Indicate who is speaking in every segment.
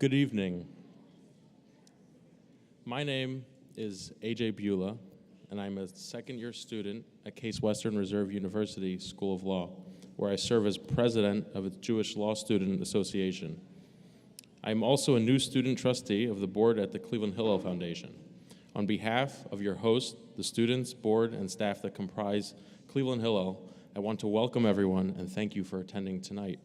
Speaker 1: Good evening. My name is AJ Beulah, and I'm a second-year student at Case Western Reserve University School of Law, where I serve as president of its Jewish Law Student Association. I'm also a new student trustee of the board at the Cleveland Hillel Foundation. On behalf of your host, the students, board, and staff that comprise Cleveland Hillel, I want to welcome everyone and thank you for attending tonight.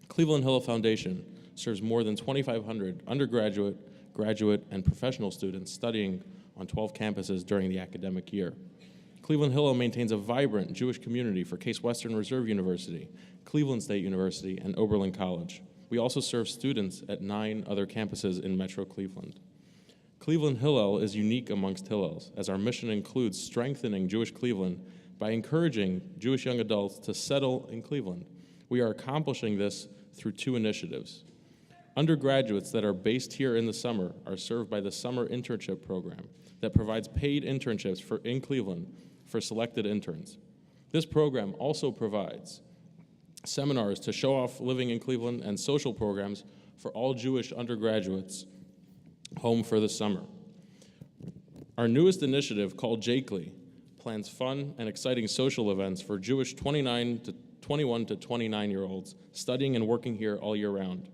Speaker 1: Cleveland Hillel Foundation serves more than 2,500 undergraduate, graduate, and professional students studying on 12 campuses during the academic year. Cleveland Hillel maintains a vibrant Jewish community for Case Western Reserve University, Cleveland State University, and Oberlin College. We also serve students at 9 other campuses in Metro Cleveland. Cleveland Hillel is unique amongst Hillels, as our mission includes strengthening Jewish Cleveland by encouraging Jewish young adults to settle in Cleveland. We are accomplishing this through 2 initiatives. Undergraduates that are based here in the summer are served by the Summer Internship Program that provides paid internships in Cleveland for selected interns. This program also provides seminars to show off living in Cleveland and social programs for all Jewish undergraduates home for the summer. Our newest initiative, called Jakely, plans fun and exciting social events for Jewish 21 to 29-year-olds studying and working here all year round.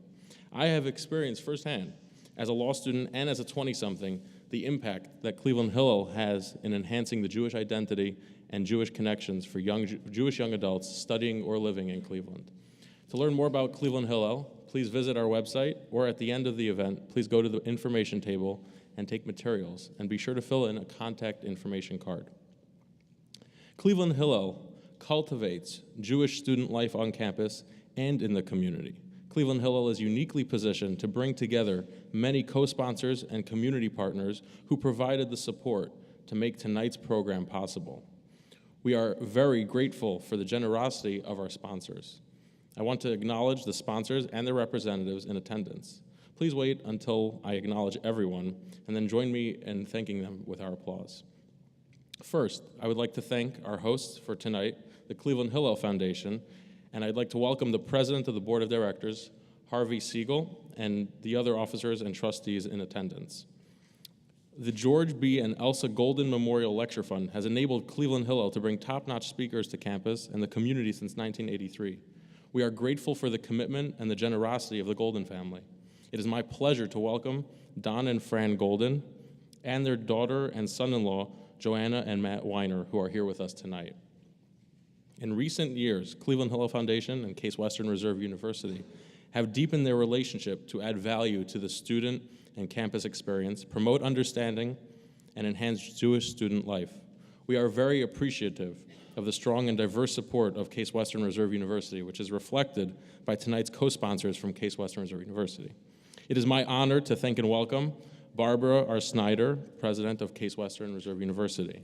Speaker 1: I have experienced firsthand, as a law student and as a 20-something, the impact that Cleveland Hillel has in enhancing the Jewish identity and Jewish connections for Jewish young adults studying or living in Cleveland. To learn more about Cleveland Hillel, please visit our website, or at the end of the event, please go to the information table and take materials, and be sure to fill in a contact information card. Cleveland Hillel cultivates Jewish student life on campus and in the community. Cleveland Hillel is uniquely positioned to bring together many co-sponsors and community partners who provided the support to make tonight's program possible. We are very grateful for the generosity of our sponsors. I want to acknowledge the sponsors and their representatives in attendance. Please wait until I acknowledge everyone, and then join me in thanking them with our applause. First, I would like to thank our hosts for tonight, the Cleveland Hillel Foundation, and I'd like to welcome the president of the board of directors, Harvey Siegel, and the other officers and trustees in attendance. The George B. and Elsa Golden Memorial Lecture Fund has enabled Cleveland Hillel to bring top-notch speakers to campus and the community since 1983. We are grateful for the commitment and the generosity of the Golden family. It is my pleasure to welcome Don and Fran Golden and their daughter and son-in-law, Joanna and Matt Weiner, who are here with us tonight. In recent years, Cleveland Hillel Foundation and Case Western Reserve University have deepened their relationship to add value to the student and campus experience, promote understanding, and enhance Jewish student life. We are very appreciative of the strong and diverse support of Case Western Reserve University, which is reflected by tonight's co-sponsors from Case Western Reserve University. It is my honor to thank and welcome Barbara R. Snyder, president of Case Western Reserve University.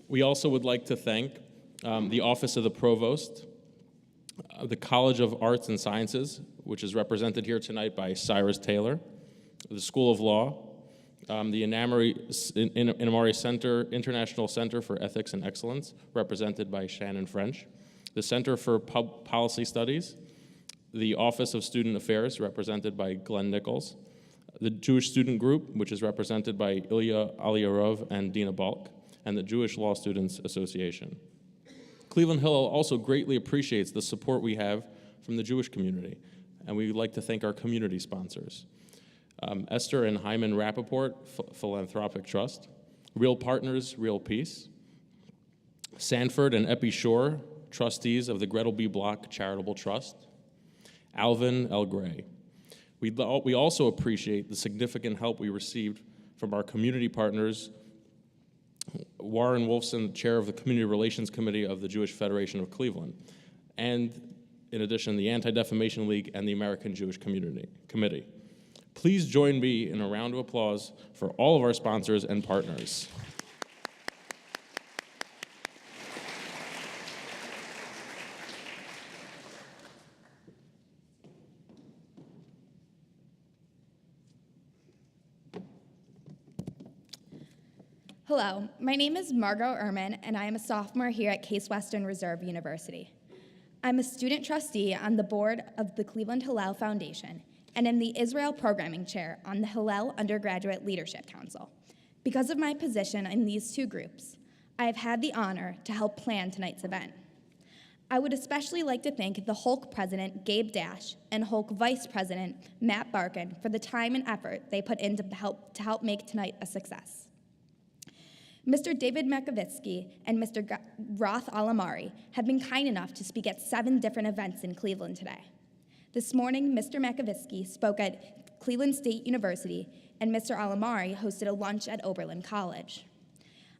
Speaker 1: We also would like to thank the Office of the Provost, the College of Arts and Sciences, which is represented here tonight by Cyrus Taylor, the School of Law, the al-Omari Center, International Center for Ethics and Excellence, represented by Shannon French, the Center for Policy Studies, the Office of Student Affairs, represented by Glenn Nichols, the Jewish Student Group, which is represented by Ilya Aliyarov and Dina Balk, and the Jewish Law Students Association. Cleveland Hillel also greatly appreciates the support we have from the Jewish community, and we would like to thank our community sponsors. Esther and Hyman Rappaport Philanthropic Trust, Real Partners, Real Peace, Sanford and Epi Shore, trustees of the Gretel B. Block Charitable Trust, Alvin L. Gray. We also appreciate the significant help we received from our community partners, Warren Wolfson, chair of the Community Relations Committee of the Jewish Federation of Cleveland, and in addition, the Anti-Defamation League and the American Jewish Committee. Please join me in a round of applause for all of our sponsors and partners.
Speaker 2: Hello, my name is Margo Airman, and I am a sophomore here at Case Western Reserve University. I'm a student trustee on the board of the Cleveland Hillel Foundation and am the Israel Programming Chair on the Hillel Undergraduate Leadership Council. Because of my position in these two groups, I have had the honor to help plan tonight's event. I would especially like to thank the Hulk President, Gabe Dash, and Hulk Vice President, Matt Barkin, for the time and effort they put in to help make tonight a success. Mr. David Makovitsky and Mr. Roth al-Omari have been kind enough to speak at 7 different events in Cleveland today. This morning, Mr. Makovitsky spoke at Cleveland State University, and Mr. al-Omari hosted a lunch at Oberlin College.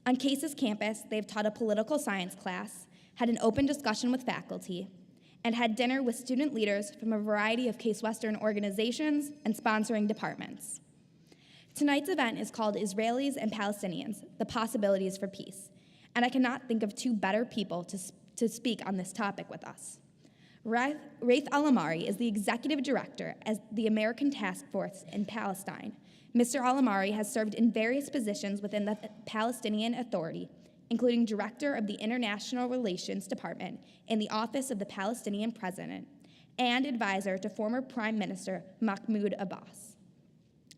Speaker 2: On CASE's campus, they've taught a political science class, had an open discussion with faculty, and had dinner with student leaders from a variety of Case Western organizations and sponsoring departments. Tonight's event is called Israelis and Palestinians, the Possibilities for Peace, and I cannot think of 2 better people to speak on this topic with us. Raith al-Omari is the executive director at the American Task Force in Palestine. Mr. al-Omari has served in various positions within the Palestinian Authority, including director of the International Relations Department in the Office of the Palestinian President, and advisor to former Prime Minister Mahmoud Abbas.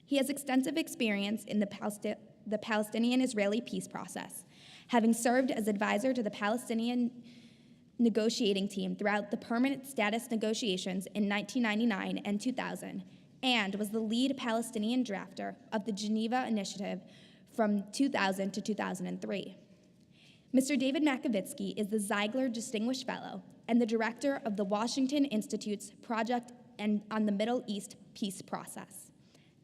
Speaker 2: He has extensive experience in the Palestinian-Israeli peace process, having served as advisor to the Palestinian negotiating team throughout the permanent status negotiations in 1999 and 2000, and was the lead Palestinian drafter of the Geneva Initiative from 2000 to 2003. Mr. David Makovitsky is the Ziegler Distinguished Fellow and the director of the Washington Institute's project on the Middle East peace process.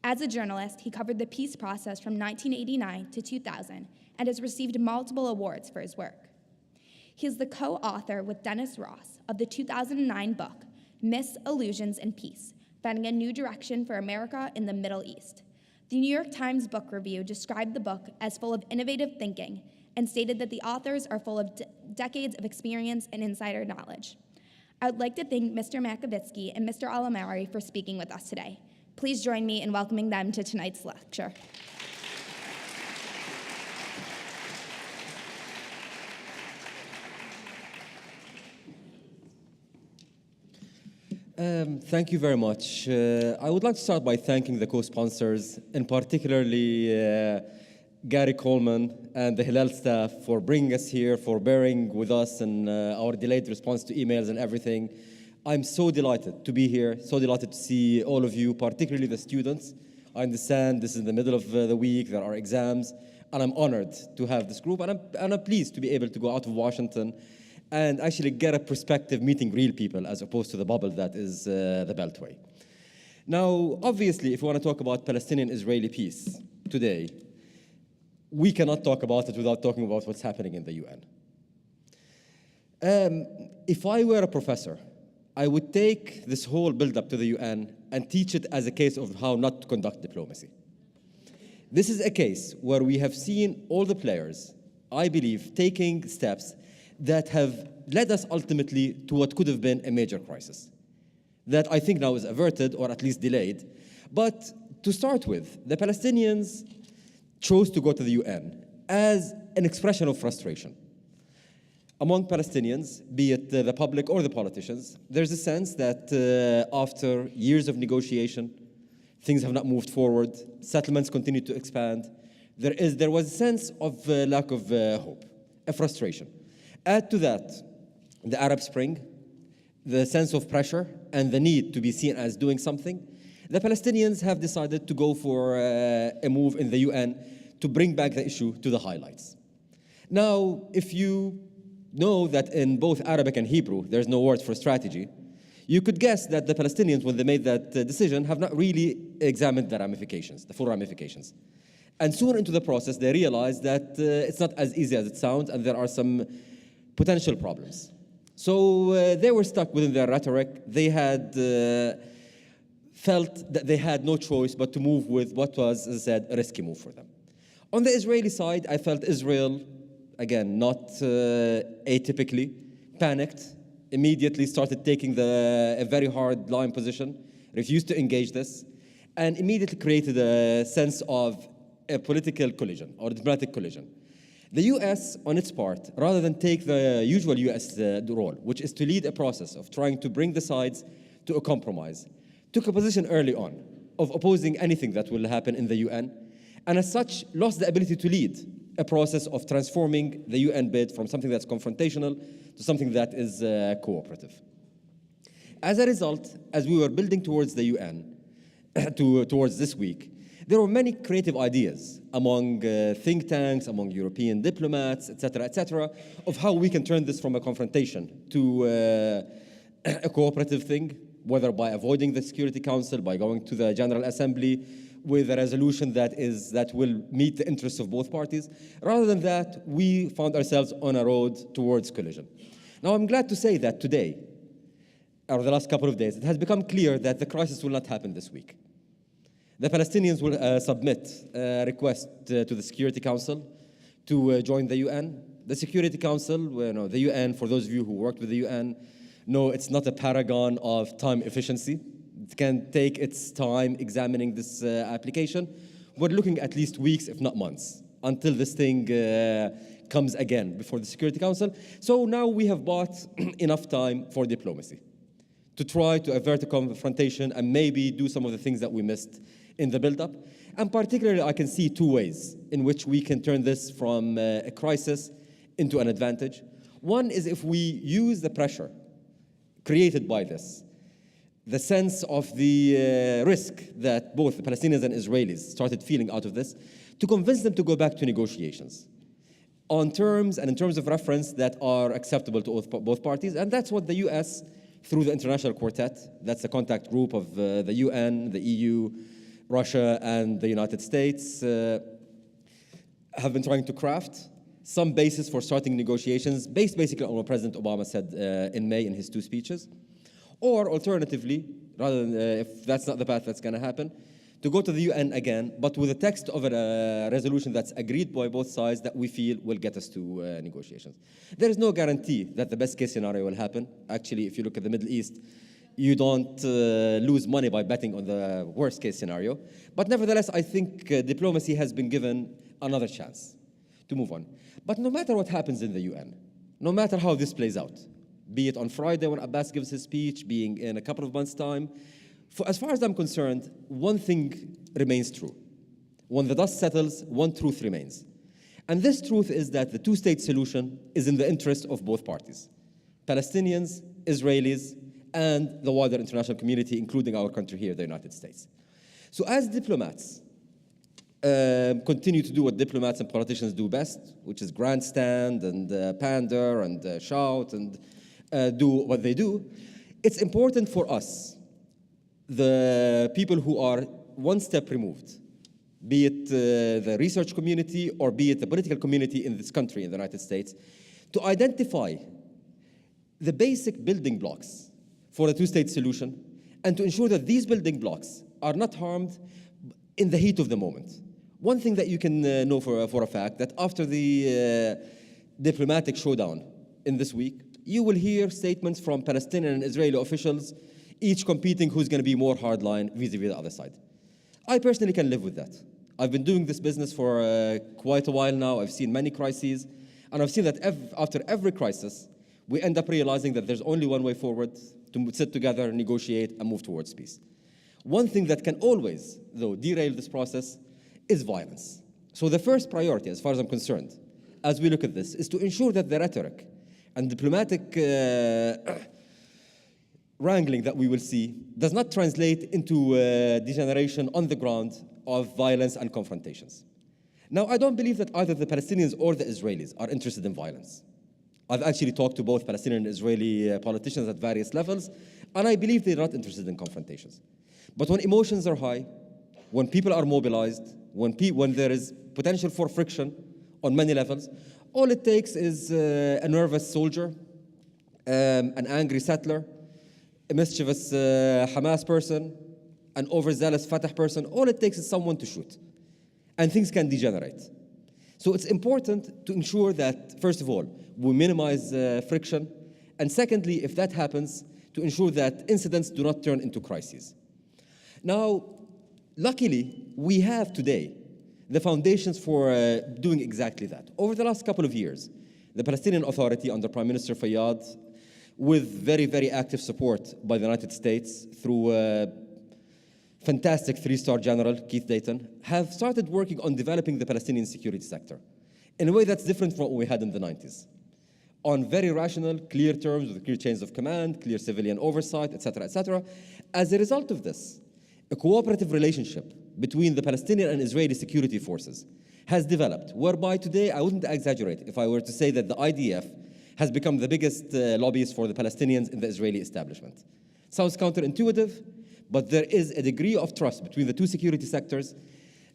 Speaker 2: As a journalist, he covered the peace process from 1989 to 2000 and has received multiple awards for his work. He is the co-author with Dennis Ross of the 2009 book, Myths, Illusions, and Peace, Finding a New Direction for America in the Middle East. The New York Times Book Review described the book as full of innovative thinking and stated that the authors are full of decades of experience and insider knowledge. I would like to thank Mr. Makovitsky and Mr. al-Omari for speaking with us today. Please join me in welcoming them to tonight's lecture.
Speaker 3: Thank you very much. I would like to start by thanking the co-sponsors, and particularly Gary Coleman and the Hillel staff for bringing us here, for bearing with us and our delayed response to emails and everything. I'm so delighted to be here, so delighted to see all of you, particularly the students. I understand this is in the middle of the week, there are exams, and I'm honored to have this group, and I'm pleased to be able to go out of Washington and actually get a perspective meeting real people as opposed to the bubble that is the Beltway. Now, obviously, if we want to talk about Palestinian-Israeli peace today, we cannot talk about it without talking about what's happening in the UN. If I were a professor, I would take this whole build-up to the UN and teach it as a case of how not to conduct diplomacy. This is a case where we have seen all the players, I believe, taking steps that have led us ultimately to what could have been a major crisis that I think now is averted or at least delayed. But to start with, the Palestinians chose to go to the UN as an expression of frustration. Among Palestinians, be it the public or the politicians, there's a sense that after years of negotiation, things have not moved forward, settlements continue to expand. There was a sense of lack of hope, a frustration. Add to that the Arab Spring, the sense of pressure and the need to be seen as doing something. The Palestinians have decided to go for a move in the UN to bring back the issue to the highlights. Now, if you know that in both Arabic and Hebrew, there's no word for strategy, you could guess that the Palestinians, when they made that decision, have not really examined the ramifications, the full ramifications. And soon into the process, they realized that it's not as easy as it sounds, and there are some potential problems. So they were stuck within their rhetoric. They had felt that they had no choice but to move with what was, as I said, a risky move for them. On the Israeli side, I felt Israel, again, not atypically, panicked, immediately started taking a very hard line position, refused to engage this, and immediately created a sense of a political collision or diplomatic collision. The US, on its part, rather than take the usual US role, which is to lead a process of trying to bring the sides to a compromise, took a position early on of opposing anything that will happen in the UN, and as such, lost the ability to lead a process of transforming the UN bid from something that's confrontational to something that is cooperative. As a result, as we were building towards the UN, towards this week, there were many creative ideas among think tanks, among European diplomats, et cetera, of how we can turn this from a confrontation to a cooperative thing, whether by avoiding the Security Council, by going to the General Assembly with a resolution that will meet the interests of both parties. Rather than that, we found ourselves on a road towards collision. Now, I'm glad to say that today, or the last couple of days, it has become clear that the crisis will not happen this week. The Palestinians will submit a request to the Security Council to join the UN. The Security Council, the UN, for those of you who worked with the UN, know it's not a paragon of time efficiency. It can take its time examining this application. We're looking at least weeks, if not months, until this thing comes again before the Security Council. So now we have bought enough time for diplomacy to try to avert a confrontation and maybe do some of the things that we missed in the build-up. And particularly, I can see two ways in which we can turn this from a crisis into an advantage. One is if we use the pressure created by this, the sense of the risk that both the Palestinians and Israelis started feeling out of this, to convince them to go back to negotiations on terms and in terms of reference that are acceptable to both parties. And that's what the US, through the International Quartet, that's the contact group of the UN, the EU, Russia, and the United States, have been trying to craft some basis for starting negotiations based basically on what President Obama said in May in his two speeches. Or alternatively, rather than, if that's not the path that's going to happen, to go to the UN again, but with a text of a resolution that's agreed by both sides that we feel will get us to negotiations. There is no guarantee that the best case scenario will happen. Actually, if you look at the Middle East, you don't lose money by betting on the worst case scenario. But nevertheless, I think diplomacy has been given another chance to move on. But no matter what happens in the UN, no matter how this plays out, be it on Friday when Abbas gives his speech, being in a couple of months' time, as far as I'm concerned, one thing remains true. When the dust settles, one truth remains. And this truth is that the two-state solution is in the interest of both parties, Palestinians, Israelis, and the wider international community, including our country here, the United States. So as diplomats continue to do what diplomats and politicians do best, which is grandstand and pander and shout and do what they do, it's important for us, the people who are one step removed, be it the research community or be it the political community in this country, in the United States, to identify the basic building blocks for a two-state solution and to ensure that these building blocks are not harmed in the heat of the moment. One thing that you can know for a fact, that after the diplomatic showdown in this week, you will hear statements from Palestinian and Israeli officials, each competing who's going to be more hardline vis-a-vis the other side. I personally can live with that. I've been doing this business for quite a while now. I've seen many crises, and I've seen that after every crisis, we end up realizing that there's only one way forward: to sit together, negotiate, and move towards peace. One thing that can always, though, derail this process is violence. So the first priority, as far as I'm concerned, as we look at this, is to ensure that the rhetoric and diplomatic wrangling that we will see does not translate into degeneration on the ground of violence and confrontations. Now, I don't believe that either the Palestinians or the Israelis are interested in violence. I've actually talked to both Palestinian and Israeli politicians at various levels, and I believe they're not interested in confrontations. But when emotions are high, when people are mobilized, when there is potential for friction on many levels, all it takes is a nervous soldier, an angry settler, a mischievous Hamas person, an overzealous Fatah person. All it takes is someone to shoot, and things can degenerate. So it's important to ensure that, first of all, we minimize friction, and secondly, if that happens, to ensure that incidents do not turn into crises. Now, luckily, we have today the foundations for doing exactly that. Over the last couple of years, the Palestinian Authority under Prime Minister Fayyad, with very, very active support by the United States through fantastic three-star general, Keith Dayton, have started working on developing the Palestinian security sector in a way that's different from what we had in the 90s, on very rational, clear terms with clear chains of command, clear civilian oversight, et cetera, et cetera. As a result of this, a cooperative relationship between the Palestinian and Israeli security forces has developed, whereby today, I wouldn't exaggerate if I were to say that the IDF has become the biggest lobbyist for the Palestinians in the Israeli establishment. Sounds counterintuitive, but there is a degree of trust between the two security sectors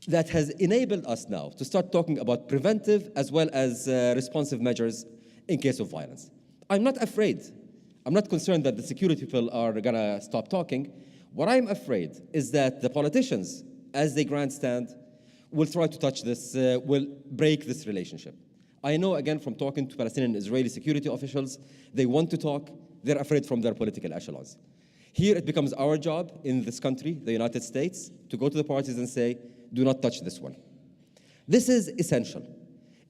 Speaker 3: that has enabled us now to start talking about preventive as well as responsive measures in case of violence. I'm not afraid. I'm not concerned that the security people are gonna stop talking. What I'm afraid is that the politicians, as they grandstand, will try to touch this, will break this relationship. I know, again, from talking to Palestinian and Israeli security officials, they want to talk, they're afraid from their political echelons. Here, it becomes our job in this country, the United States, to go to the parties and say, do not touch this one. This is essential.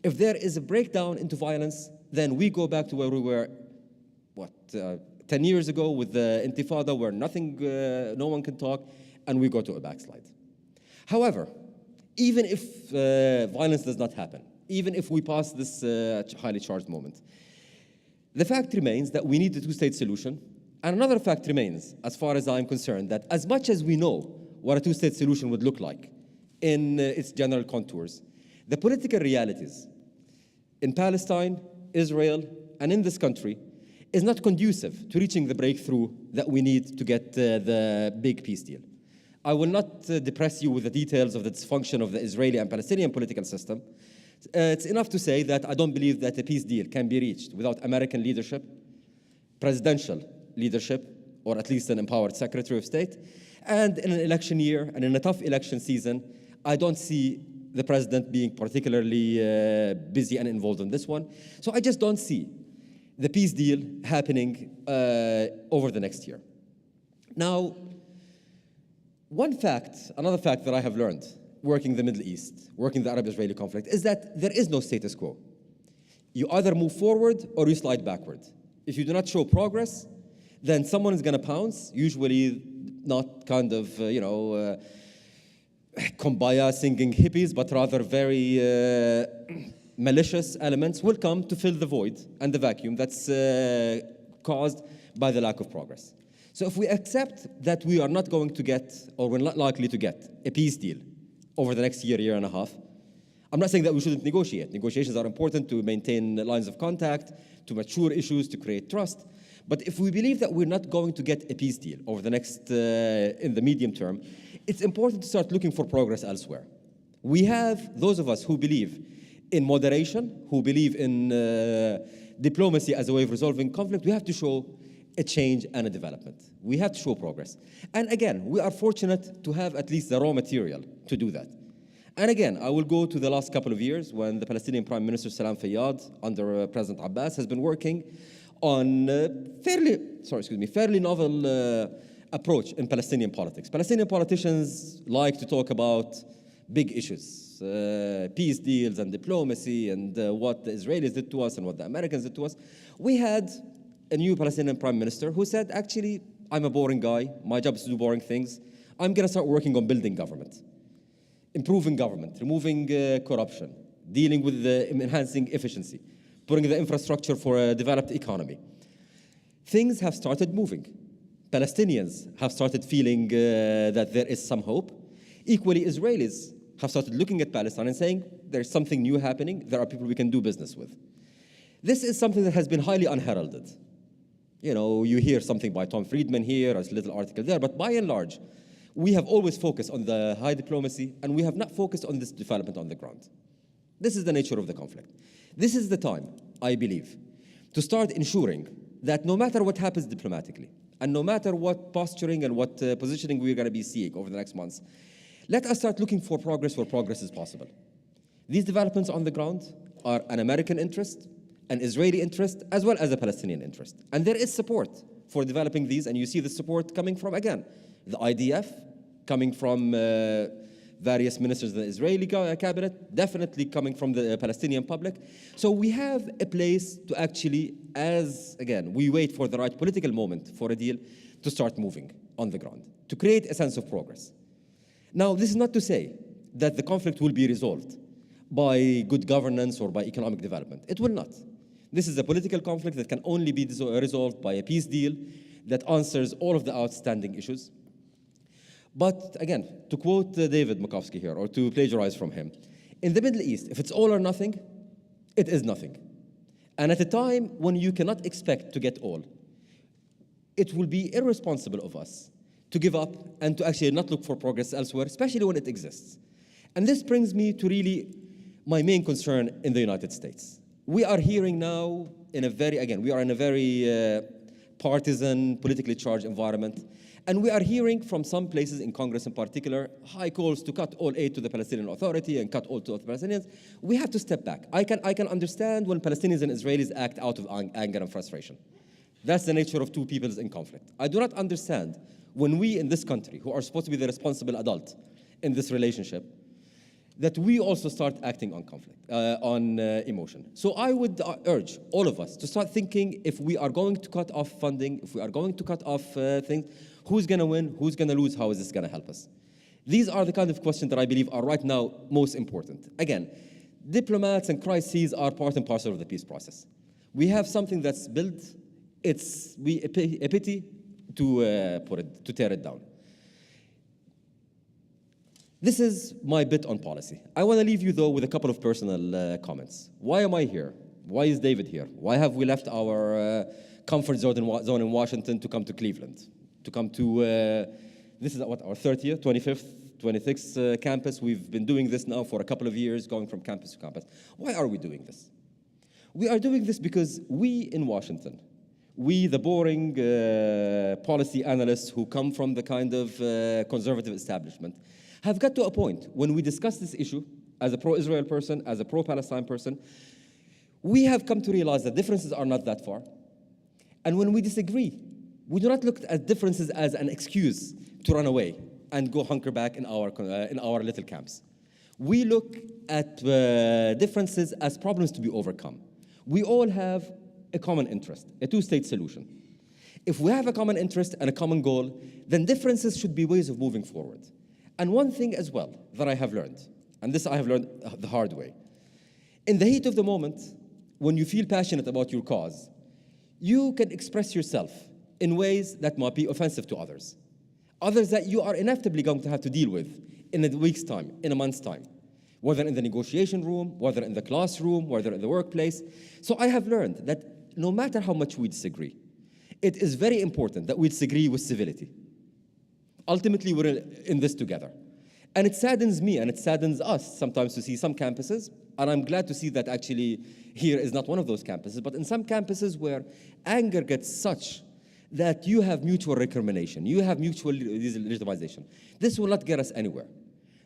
Speaker 3: If there is a breakdown into violence, then we go back to where we were, 10 years ago with the Intifada, where no one can talk, and we go to a backslide. However, even if violence does not happen, even if we pass this highly charged moment, the fact remains that we need a two-state solution. And another fact remains, as far as I'm concerned, that as much as we know what a two-state solution would look like in its general contours, the political realities in Palestine, Israel, and in this country is not conducive to reaching the breakthrough that we need to get the big peace deal. I will not depress you with the details of the dysfunction of the Israeli and Palestinian political system. It's enough to say that I don't believe that a peace deal can be reached without American leadership, presidential leadership, or at least an empowered Secretary of State. And in an election year and in a tough election season, I don't see the president being particularly busy and involved in this one. So I just don't see the peace deal happening over the next year. Now, another fact that I have learned working the Middle East, working the Arab-Israeli conflict, is that there is no status quo. You either move forward or you slide backward. If you do not show progress, then someone is going to pounce, usually not kind of, kumbaya singing hippies, but rather very malicious elements will come to fill the void and the vacuum that's caused by the lack of progress. So if we accept that we are not going to get, or we're not likely to get, a peace deal over the next year and a half, I'm not saying that we shouldn't negotiate. Negotiations are important to maintain lines of contact, to mature issues, to create trust. But if we believe that we're not going to get a peace deal over the next, in the medium term, it's important to start looking for progress elsewhere. We have those of us who believe in moderation, who believe in diplomacy as a way of resolving conflict. We have to show a change and a development. We have to show progress. And again, we are fortunate to have at least the raw material to do that. And again, I will go to the last couple of years when the Palestinian Prime Minister Salam Fayyad, under President Abbas, has been working on fairly novel approach in Palestinian politics. Palestinian politicians like to talk about big issues, peace deals and diplomacy and what the Israelis did to us and what the Americans did to us. We had a new Palestinian prime minister who said, actually, I'm a boring guy. My job is to do boring things. I'm going to start working on building government, improving government, removing corruption, dealing with enhancing efficiency, putting the infrastructure for a developed economy. Things have started moving. Palestinians have started feeling that there is some hope. Equally, Israelis have started looking at Palestine and saying, there's something new happening. There are people we can do business with. This is something that has been highly unheralded. You know, you hear something by Tom Friedman here, a little article there, but by and large, we have always focused on the high diplomacy, and we have not focused on this development on the ground. This is the nature of the conflict. This is the time, I believe, to start ensuring that no matter what happens diplomatically, and no matter what posturing and what positioning we're going to be seeing over the next months, let us start looking for progress where progress is possible. These developments on the ground are an American interest, an Israeli interest, as well as a Palestinian interest. And there is support for developing these, and you see the support coming from, again, the IDF, coming from various ministers of the Israeli cabinet, definitely coming from the Palestinian public. So we have a place to actually, as again, we wait for the right political moment for a deal to start moving on the ground, to create a sense of progress. Now, this is not to say that the conflict will be resolved by good governance or by economic development. It will not. This is a political conflict that can only be resolved by a peace deal that answers all of the outstanding issues. But again, to quote David Makovsky here, or to plagiarize from him, in the Middle East, if it's all or nothing, it is nothing. And at a time when you cannot expect to get all, it will be irresponsible of us to give up and to actually not look for progress elsewhere, especially when it exists. And this brings me to really my main concern in the United States. We are hearing now in a very, again, we are in a very partisan, politically charged environment. And we are hearing from some places in Congress in particular, high calls to cut all aid to the Palestinian Authority and cut all to the Palestinians. We have to step back. I can understand when Palestinians and Israelis act out of anger and frustration. That's the nature of two peoples in conflict. I do not understand when we in this country, who are supposed to be the responsible adult in this relationship, that we also start acting on conflict, on emotion. So I would urge all of us to start thinking, if we are going to cut off funding, if we are going to cut off things, who's going to win, who's going to lose, how is this going to help us? These are the kind of questions that I believe are right now most important. Again, diplomats and crises are part and parcel of the peace process. We have something that's built, it's a pity to tear it down. This is my bit on policy. I want to leave you, though, with a couple of personal comments. Why am I here? Why is David here? Why have we left our comfort zone in Washington to come to Cleveland? To come to, this is what, our 30th, 25th, 26th campus. We've been doing this now for a couple of years, going from campus to campus. Why are we doing this? We are doing this because we in Washington, we, the boring policy analysts who come from the kind of conservative establishment, have got to a point when we discuss this issue as a pro-Israel person, as a pro-Palestine person, we have come to realize that differences are not that far. And when we disagree, we do not look at differences as an excuse to run away and go hunker back in our little camps. We look at differences as problems to be overcome. We all have a common interest, a two-state solution. If we have a common interest and a common goal, then differences should be ways of moving forward. And one thing as well that I have learned, and this I have learned the hard way, in the heat of the moment, when you feel passionate about your cause, you can express yourself in ways that might be offensive to others that you are inevitably going to have to deal with in a week's time, in a month's time, whether in the negotiation room, whether in the classroom, whether in the workplace. So I have learned that no matter how much we disagree, it is very important that we disagree with civility. Ultimately, we're in this together. And it saddens me and it saddens us sometimes to see some campuses, and I'm glad to see that actually here is not one of those campuses, but in some campuses where anger gets such that you have mutual recrimination, you have mutual legitimization. This will not get us anywhere.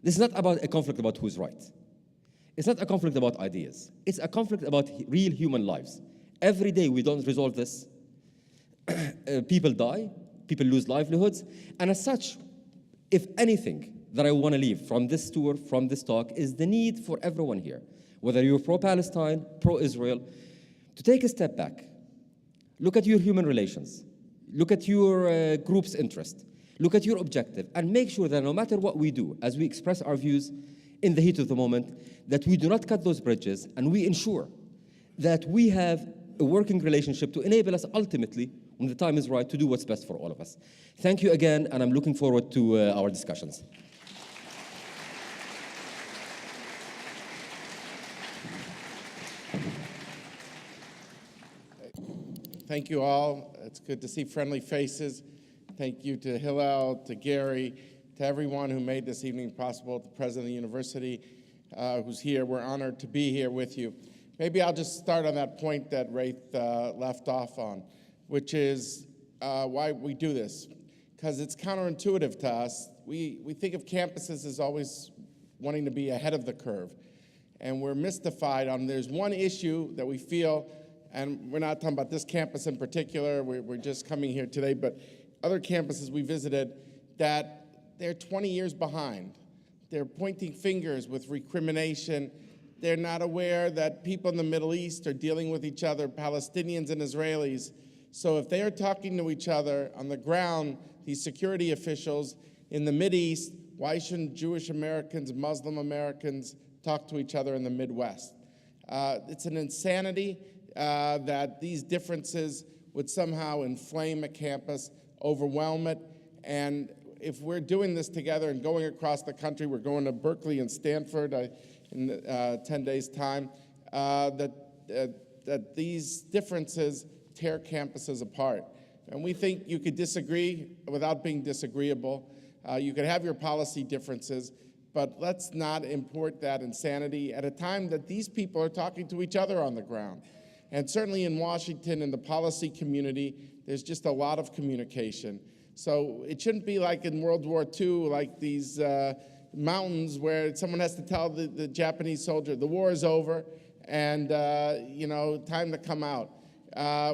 Speaker 3: This is not about a conflict about who's right. It's not a conflict about ideas. It's a conflict about real human lives. Every day we don't resolve this, people die, people lose livelihoods, and as such, if anything that I want to leave from this tour, from this talk, is the need for everyone here, whether you're pro-Palestine, pro-Israel, to take a step back, look at your human relations, look at your group's interest, look at your objective, and make sure that no matter what we do, as we express our views in the heat of the moment, that we do not cut those bridges, and we ensure that we have a working relationship to enable us ultimately, when the time is right, to do what's best for all of us. Thank you again, and I'm looking forward to our discussions.
Speaker 4: Thank you all. It's good to see friendly faces. Thank you to Hillel, to Gary, to everyone who made this evening possible, the president of the university who's here. We're honored to be here with you. Maybe I'll just start on that point that Raith left off on, which is why we do this. Because it's counterintuitive to us. We think of campuses as always wanting to be ahead of the curve. And we're mystified on there's one issue that we feel, and we're not talking about this campus in particular, we're just coming here today, but other campuses we visited, that they're 20 years behind. They're pointing fingers with recrimination. They're not aware that people in the Middle East are dealing with each other, Palestinians and Israelis. So if they are talking to each other on the ground, these security officials in the Mideast, why shouldn't Jewish Americans, Muslim Americans talk to each other in the Midwest? It's an insanity that these differences would somehow inflame a campus, overwhelm it, and if we're doing this together and going across the country, we're going to Berkeley and Stanford in 10 days' time, that these differences tear campuses apart. And we think you could disagree without being disagreeable. You could have your policy differences, but let's not import that insanity at a time that these people are talking to each other on the ground. And certainly in Washington, in the policy community, there's just a lot of communication. So it shouldn't be like in World War II, like these mountains where someone has to tell the Japanese soldier, the war is over, and time to come out.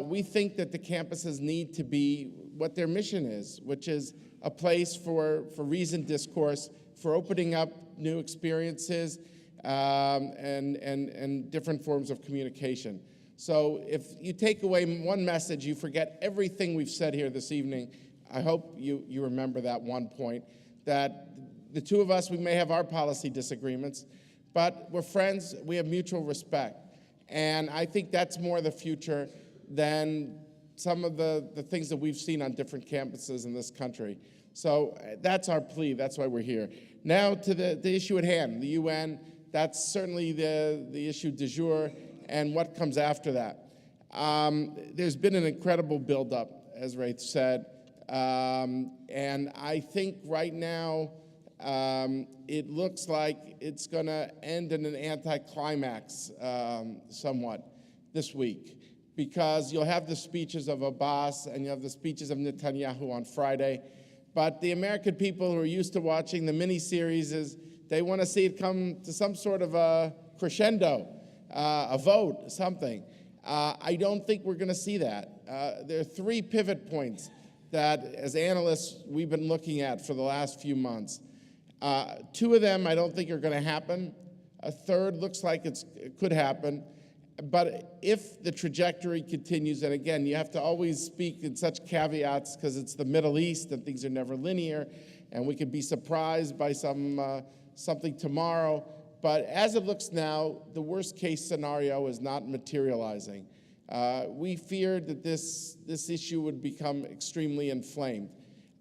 Speaker 4: We think that the campuses need to be what their mission is, which is a place for reasoned discourse, for opening up new experiences and different forms of communication. So if you take away one message, you forget everything we've said here this evening. I hope you remember that one point, that the two of us, we may have our policy disagreements, but we're friends, we have mutual respect. And I think that's more the future than some of the things that we've seen on different campuses in this country. So that's our plea, that's why we're here. Now to the issue at hand, the UN, that's certainly the issue du jour, and what comes after that. There's been an incredible buildup, as Ray said, and I think right now it looks like it's going to end in an anticlimax somewhat this week, because you'll have the speeches of Abbas and you have the speeches of Netanyahu on Friday, but the American people who are used to watching the miniseries, they want to see it come to some sort of a crescendo, a vote, something. I don't think we're going to see that. There are three pivot points that, as analysts, we've been looking at for the last few months. Two of them I don't think are going to happen. A third looks like it could happen. But if the trajectory continues, and again, you have to always speak in such caveats because it's the Middle East and things are never linear, and we could be surprised by something tomorrow. But as it looks now, the worst case scenario is not materializing. We feared that this issue would become extremely inflamed.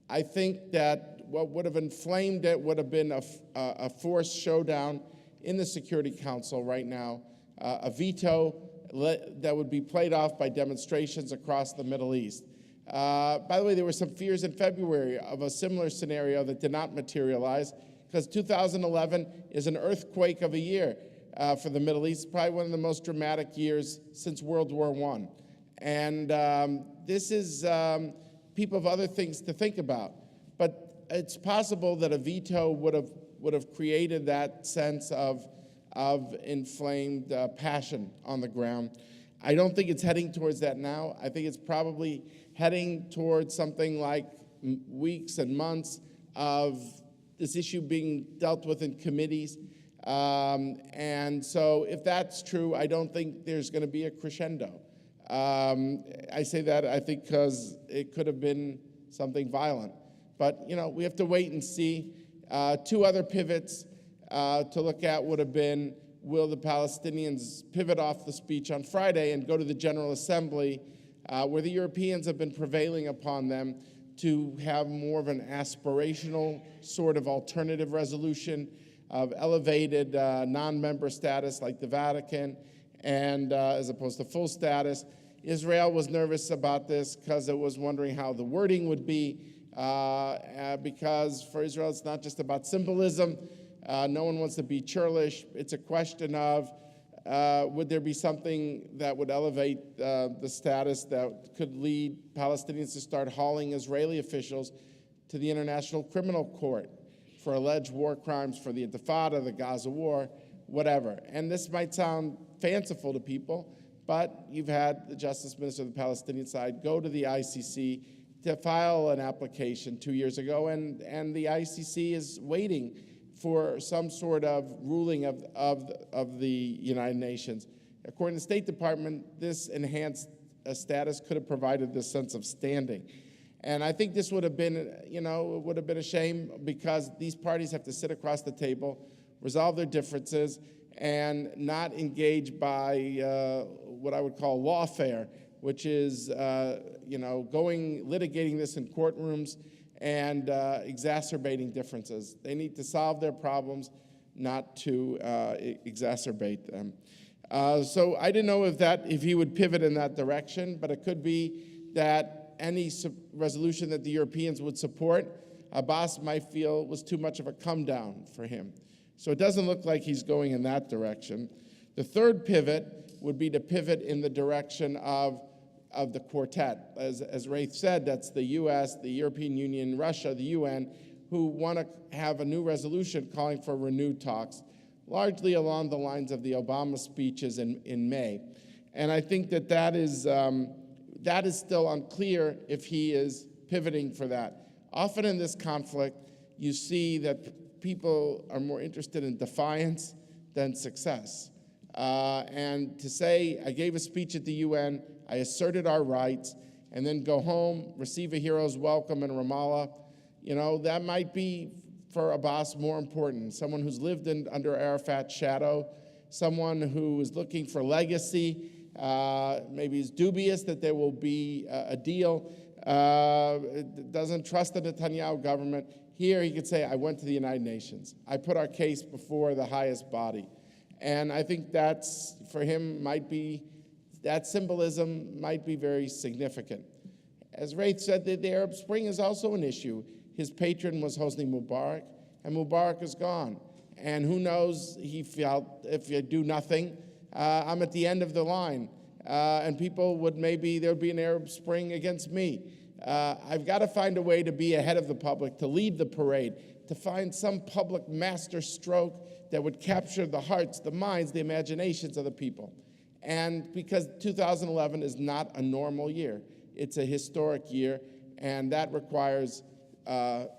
Speaker 4: I think that what would have inflamed it would have been a forced showdown in the Security Council right now, a veto that would be played off by demonstrations across the Middle East. By the way, there were some fears in February of a similar scenario that did not materialize, because 2011 is an earthquake of a year for the Middle East, probably one of the most dramatic years since World War I. And this is, people have other things to think about. But it's possible that a veto would have created that sense of inflamed passion on the ground. I don't think it's heading towards that now. I think it's probably heading towards something like weeks and months of this issue being dealt with in committees. And so if that's true, I don't think there's going to be a crescendo. I say that, I think, because it could have been something violent. But, we have to wait and see. Two other pivots to look at would have been, will the Palestinians pivot off the speech on Friday and go to the General Assembly, where the Europeans have been prevailing upon them to have more of an aspirational sort of alternative resolution of elevated non-member status like the Vatican, and as opposed to full status. Israel was nervous about this because it was wondering how the wording would be, because for Israel it's not just about symbolism. No one wants to be churlish. It's a question of would there be something that would elevate the status that could lead Palestinians to start hauling Israeli officials to the International Criminal Court for alleged war crimes for the Intifada, the Gaza war, whatever. And this might sound fanciful to people, but you've had the Justice Minister of the Palestinian side go to the ICC to file an application 2 years ago, and the ICC is waiting for some sort of ruling of the United Nations. According to the State Department, this enhanced status could have provided this sense of standing. And I think this would have been, would have been a shame, because these parties have to sit across the table, resolve their differences, and not engage by what I would call lawfare, which is, litigating this in courtrooms and exacerbating differences. They need to solve their problems, not to exacerbate them. So I didn't know if he would pivot in that direction, but it could be that any resolution that the Europeans would support, Abbas might feel was too much of a come down for him. So it doesn't look like he's going in that direction. The third pivot would be to pivot in the direction of the quartet. As Raith said, that's the US, the European Union, Russia, the UN, who want to have a new resolution calling for renewed talks, largely along the lines of the Obama speeches in May. And I think that is still unclear if he is pivoting for that. Often in this conflict, you see that people are more interested in defiance than success. And to say, I gave a speech at the UN, I asserted our rights, and then go home, receive a hero's welcome in Ramallah, that might be for Abbas more important. Someone who's lived under Arafat's shadow, someone who is looking for legacy, maybe is dubious that there will be a deal, doesn't trust the Netanyahu government. Here he could say, I went to the United Nations. I put our case before the highest body. And I think that's, for him, that symbolism might be very significant. As Raith said, the Arab Spring is also an issue. His patron was Hosni Mubarak, and Mubarak is gone. And who knows, he felt, if you do nothing, I'm at the end of the line. And people would there'd be an Arab Spring against me. I've got to find a way to be ahead of the public, to lead the parade, to find some public master stroke that would capture the hearts, the minds, the imaginations of the people. And because 2011 is not a normal year, it's a historic year, and that requires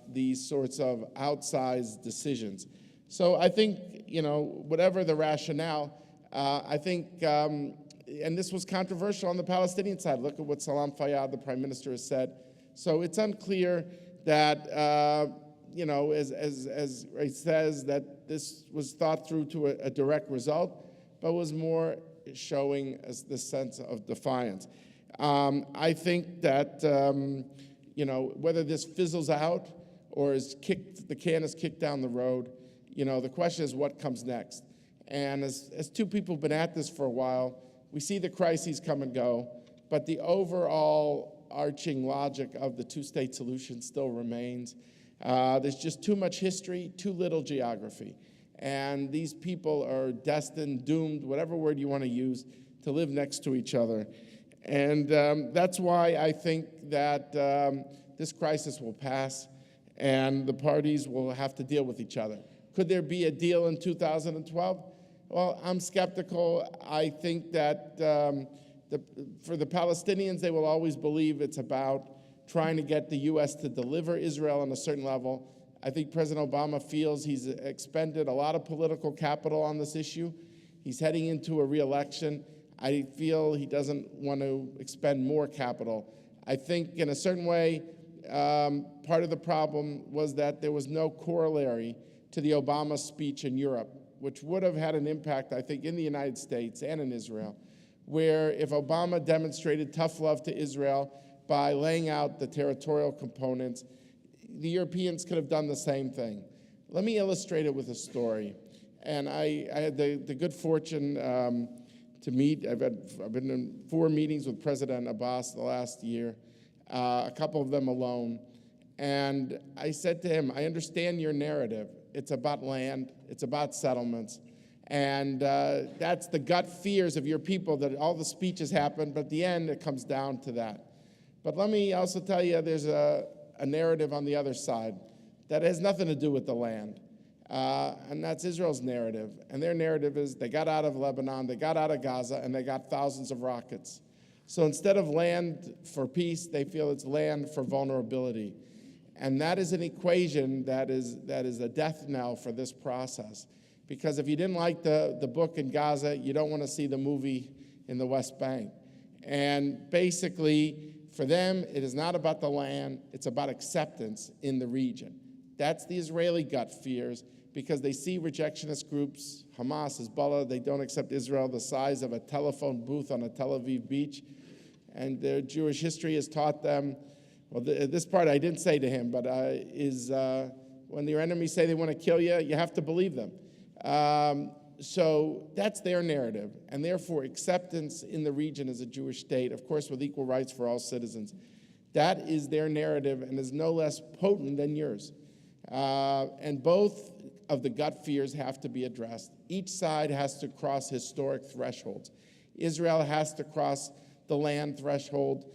Speaker 4: these sorts of outsized decisions. So I think, whatever the rationale, I think, and this was controversial on the Palestinian side. Look at what Salam Fayyad, the prime minister, has said. So it's unclear that, as Ray says, that this was thought through to a direct result, but was more showing as this sense of defiance. I think that, whether this fizzles out or the can is kicked down the road, the question is what comes next. And as two people have been at this for a while, we see the crises come and go, but the overall arching logic of the two-state solution still remains. There's just too much history, too little geography. And these people are destined, doomed, whatever word you want to use, to live next to each other. And that's why I think that this crisis will pass and the parties will have to deal with each other. Could there be a deal in 2012? Well, I'm skeptical. I think that for the Palestinians, they will always believe it's about trying to get the U.S. to deliver Israel on a certain level. I think President Obama feels he's expended a lot of political capital on this issue. He's heading into a re-election. I feel he doesn't want to expend more capital. I think in a certain way, part of the problem was that there was no corollary to the Obama speech in Europe, which would have had an impact, I think, in the United States and in Israel, where if Obama demonstrated tough love to Israel by laying out the territorial components, the Europeans could have done the same thing. Let me illustrate it with a story. And I had the good fortune to meet. I've been in 4 meetings with President Abbas the last year, a couple of them alone. And I said to him, I understand your narrative. It's about land, it's about settlements. And that's the gut fears of your people, that all the speeches happen, but at the end it comes down to that. But let me also tell you, there's a narrative on the other side that has nothing to do with the land. And that's Israel's narrative. And their narrative is they got out of Lebanon, they got out of Gaza, and they got thousands of rockets. So instead of land for peace, they feel it's land for vulnerability. And that is an equation that is a death knell for this process. Because if you didn't like the book in Gaza, you don't want to see the movie in the West Bank. And basically, for them, it is not about the land, it's about acceptance in the region. That's the Israeli gut fears, because they see rejectionist groups, Hamas, Hezbollah, they don't accept Israel the size of a telephone booth on a Tel Aviv beach. And their Jewish history has taught them, well, this part I didn't say to him, but when your enemies say they want to kill you, you have to believe them. So that's their narrative, and therefore acceptance in the region as a Jewish state, of course with equal rights for all citizens. That is their narrative and is no less potent than yours. And both of the gut fears have to be addressed. Each side has to cross historic thresholds. Israel has to cross the land threshold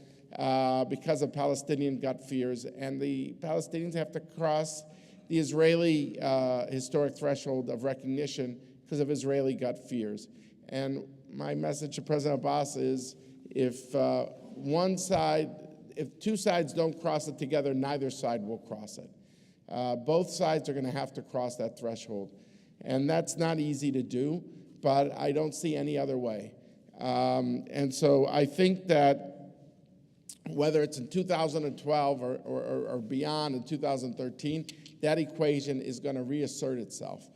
Speaker 4: because of Palestinian gut fears, and the Palestinians have to cross the Israeli historic threshold of recognition because of Israeli gut fears. And my message to President Abbas is, if two sides don't cross it together, neither side will cross it. Both sides are going to have to cross that threshold. And that's not easy to do, but I don't see any other way. And so I think that whether it's in 2012 or beyond in 2013, that equation is going to reassert itself.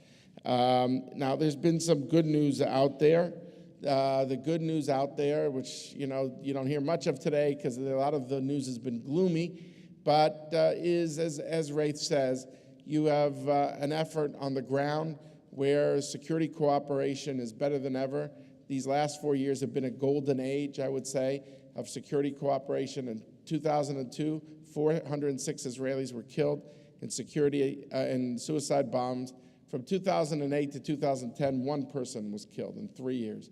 Speaker 4: Now, there's been some good news out there. The good news out there, which you don't hear much of today because a lot of the news has been gloomy, but is, as Raith says, you have an effort on the ground where security cooperation is better than ever. These last 4 years have been a golden age, I would say, of security cooperation. In 2002, 406 Israelis were killed in security and suicide bombs. From 2008 to 2010, one person was killed in 3 years.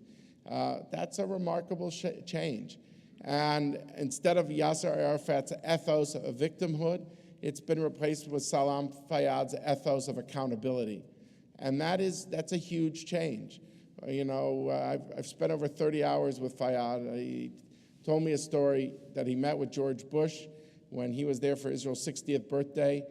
Speaker 4: That's a remarkable change. And instead of Yasser Arafat's ethos of victimhood, it's been replaced with Salam Fayyad's ethos of accountability. And that's a huge change. I've spent over 30 hours with Fayyad. He told me a story that he met with George Bush when he was there for Israel's 60th birthday.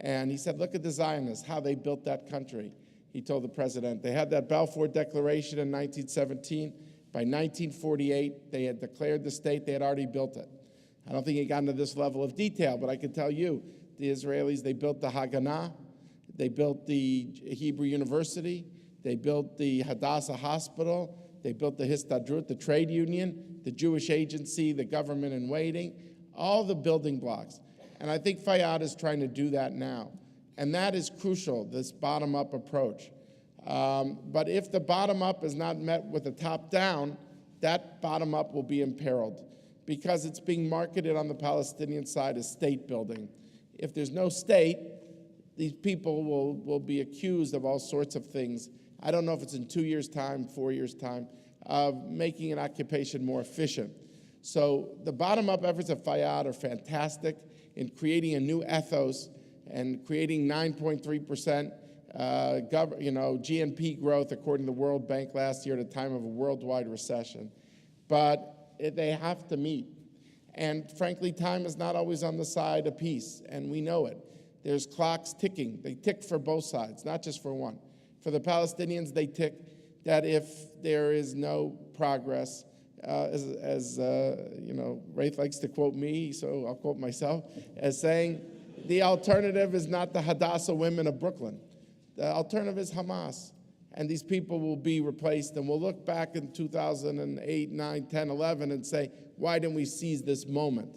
Speaker 4: And he said, look at the Zionists, how they built that country. He told the president, they had that Balfour Declaration in 1917. By 1948, they had declared the state, they had already built it. I don't think he got into this level of detail, but I can tell you, the Israelis, they built the Haganah, they built the Hebrew University, they built the Hadassah Hospital, they built the Histadrut, the trade union, the Jewish agency, the government in waiting, all the building blocks. And I think Fayyad is trying to do that now. And that is crucial, this bottom-up approach. But if the bottom-up is not met with the top-down, that bottom-up will be imperiled because it's being marketed on the Palestinian side as state building. If there's no state, these people will be accused of all sorts of things. I don't know if it's in 2 years' time, 4 years' time, of making an occupation more efficient. So the bottom-up efforts of Fayyad are fantastic in creating a new ethos and creating 9.3% GNP growth according to the World Bank last year at a time of a worldwide recession. But they have to meet. And frankly, time is not always on the side of peace, and we know it. There's clocks ticking. They tick for both sides, not just for one. For the Palestinians, they tick that if there is no progress, Raith likes to quote me, so I'll quote myself, as saying, the alternative is not the Hadassah women of Brooklyn. The alternative is Hamas. And these people will be replaced, and we'll look back in 2008, 9, 10, 11, and say, why didn't we seize this moment?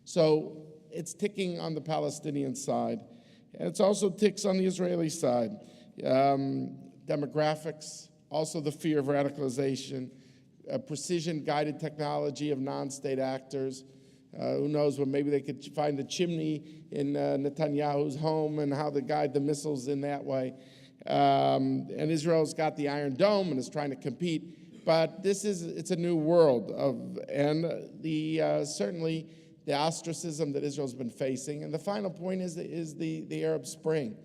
Speaker 4: So it's ticking on the Palestinian side, and it also ticks on the Israeli side. Demographics, also the fear of radicalization, precision-guided technology of non-state actors. Who knows, well, maybe they could find the chimney in Netanyahu's home and how to guide the missiles in that way. And Israel's got the Iron Dome and is trying to compete. But it's a new world certainly the ostracism that Israel's been facing. And the final point is the Arab Spring.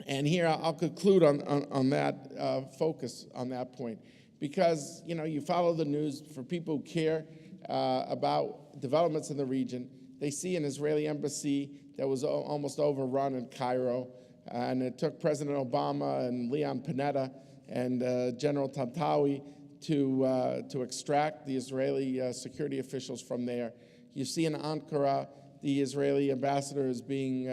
Speaker 4: And here I'll conclude on that, focus on that point. Because, you follow the news for people who care about developments in the region. They see an Israeli embassy that was almost overrun in Cairo, and it took President Obama and Leon Panetta and General Tantawi to extract the Israeli security officials from there. You see in Ankara, the Israeli ambassador is being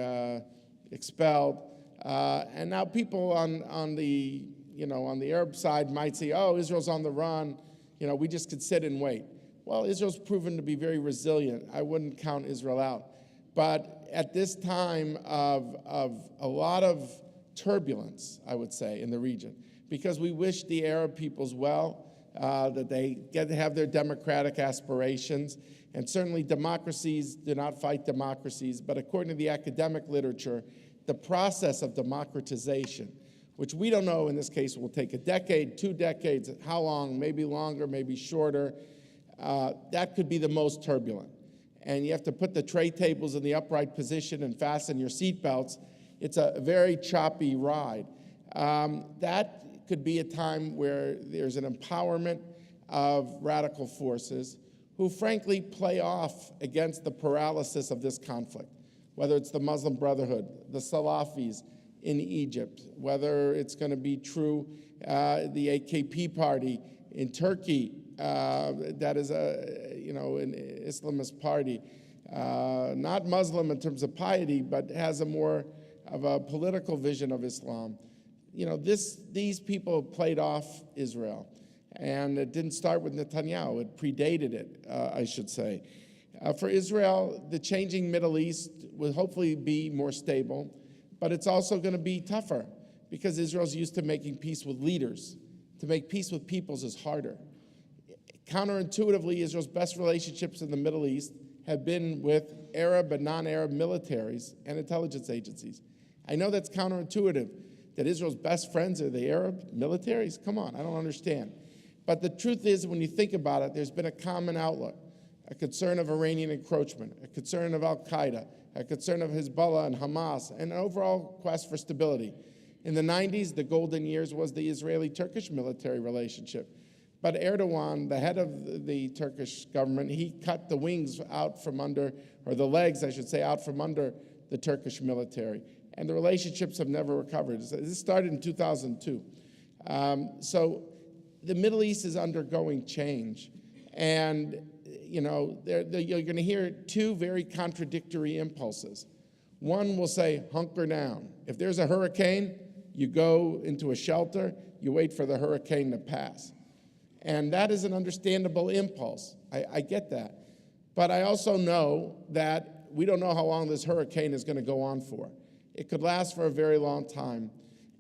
Speaker 4: expelled, and now people on the Arab side might say, "Oh, Israel's on the run. We just could sit and wait." Well, Israel's proven to be very resilient. I wouldn't count Israel out. But at this time of a lot of turbulence, I would say, in the region, because we wish the Arab peoples well, that they get to have their democratic aspirations, and certainly democracies do not fight democracies, but according to the academic literature, the process of democratization, which we don't know in this case will take a decade, 2 decades, how long, maybe longer, maybe shorter, that could be the most turbulent. And you have to put the tray tables in the upright position and fasten your seatbelts. It's a very choppy ride. That could be a time where there's an empowerment of radical forces who frankly play off against the paralysis of this conflict, whether it's the Muslim Brotherhood, the Salafis in Egypt, whether it's going to be true the AKP party in Turkey, that is an Islamist party, not Muslim in terms of piety, but has a more of a political vision of Islam. These people played off Israel, and it didn't start with Netanyahu. It predated it, I should say. For Israel, the changing Middle East will hopefully be more stable, but it's also going to be tougher because Israel's used to making peace with leaders. To make peace with peoples is harder. Counterintuitively, Israel's best relationships in the Middle East have been with Arab and non-Arab militaries and intelligence agencies. I know that's counterintuitive, that Israel's best friends are the Arab militaries. Come on, I don't understand. But the truth is, when you think about it, there's been a common outlook, a concern of Iranian encroachment, a concern of al-Qaeda, a concern of Hezbollah and Hamas, and an overall quest for stability. In the 90s, the golden years was the Israeli-Turkish military relationship. But Erdogan, the head of the Turkish government, he cut the wings out from under, or the legs, I should say, out from under the Turkish military. And the relationships have never recovered. This started in 2002. So the Middle East is undergoing change. And, you're going to hear 2 very contradictory impulses. One will say, hunker down. If there's a hurricane, you go into a shelter, you wait for the hurricane to pass. And that is an understandable impulse. I get that. But I also know that we don't know how long this hurricane is going to go on for. It could last for a very long time.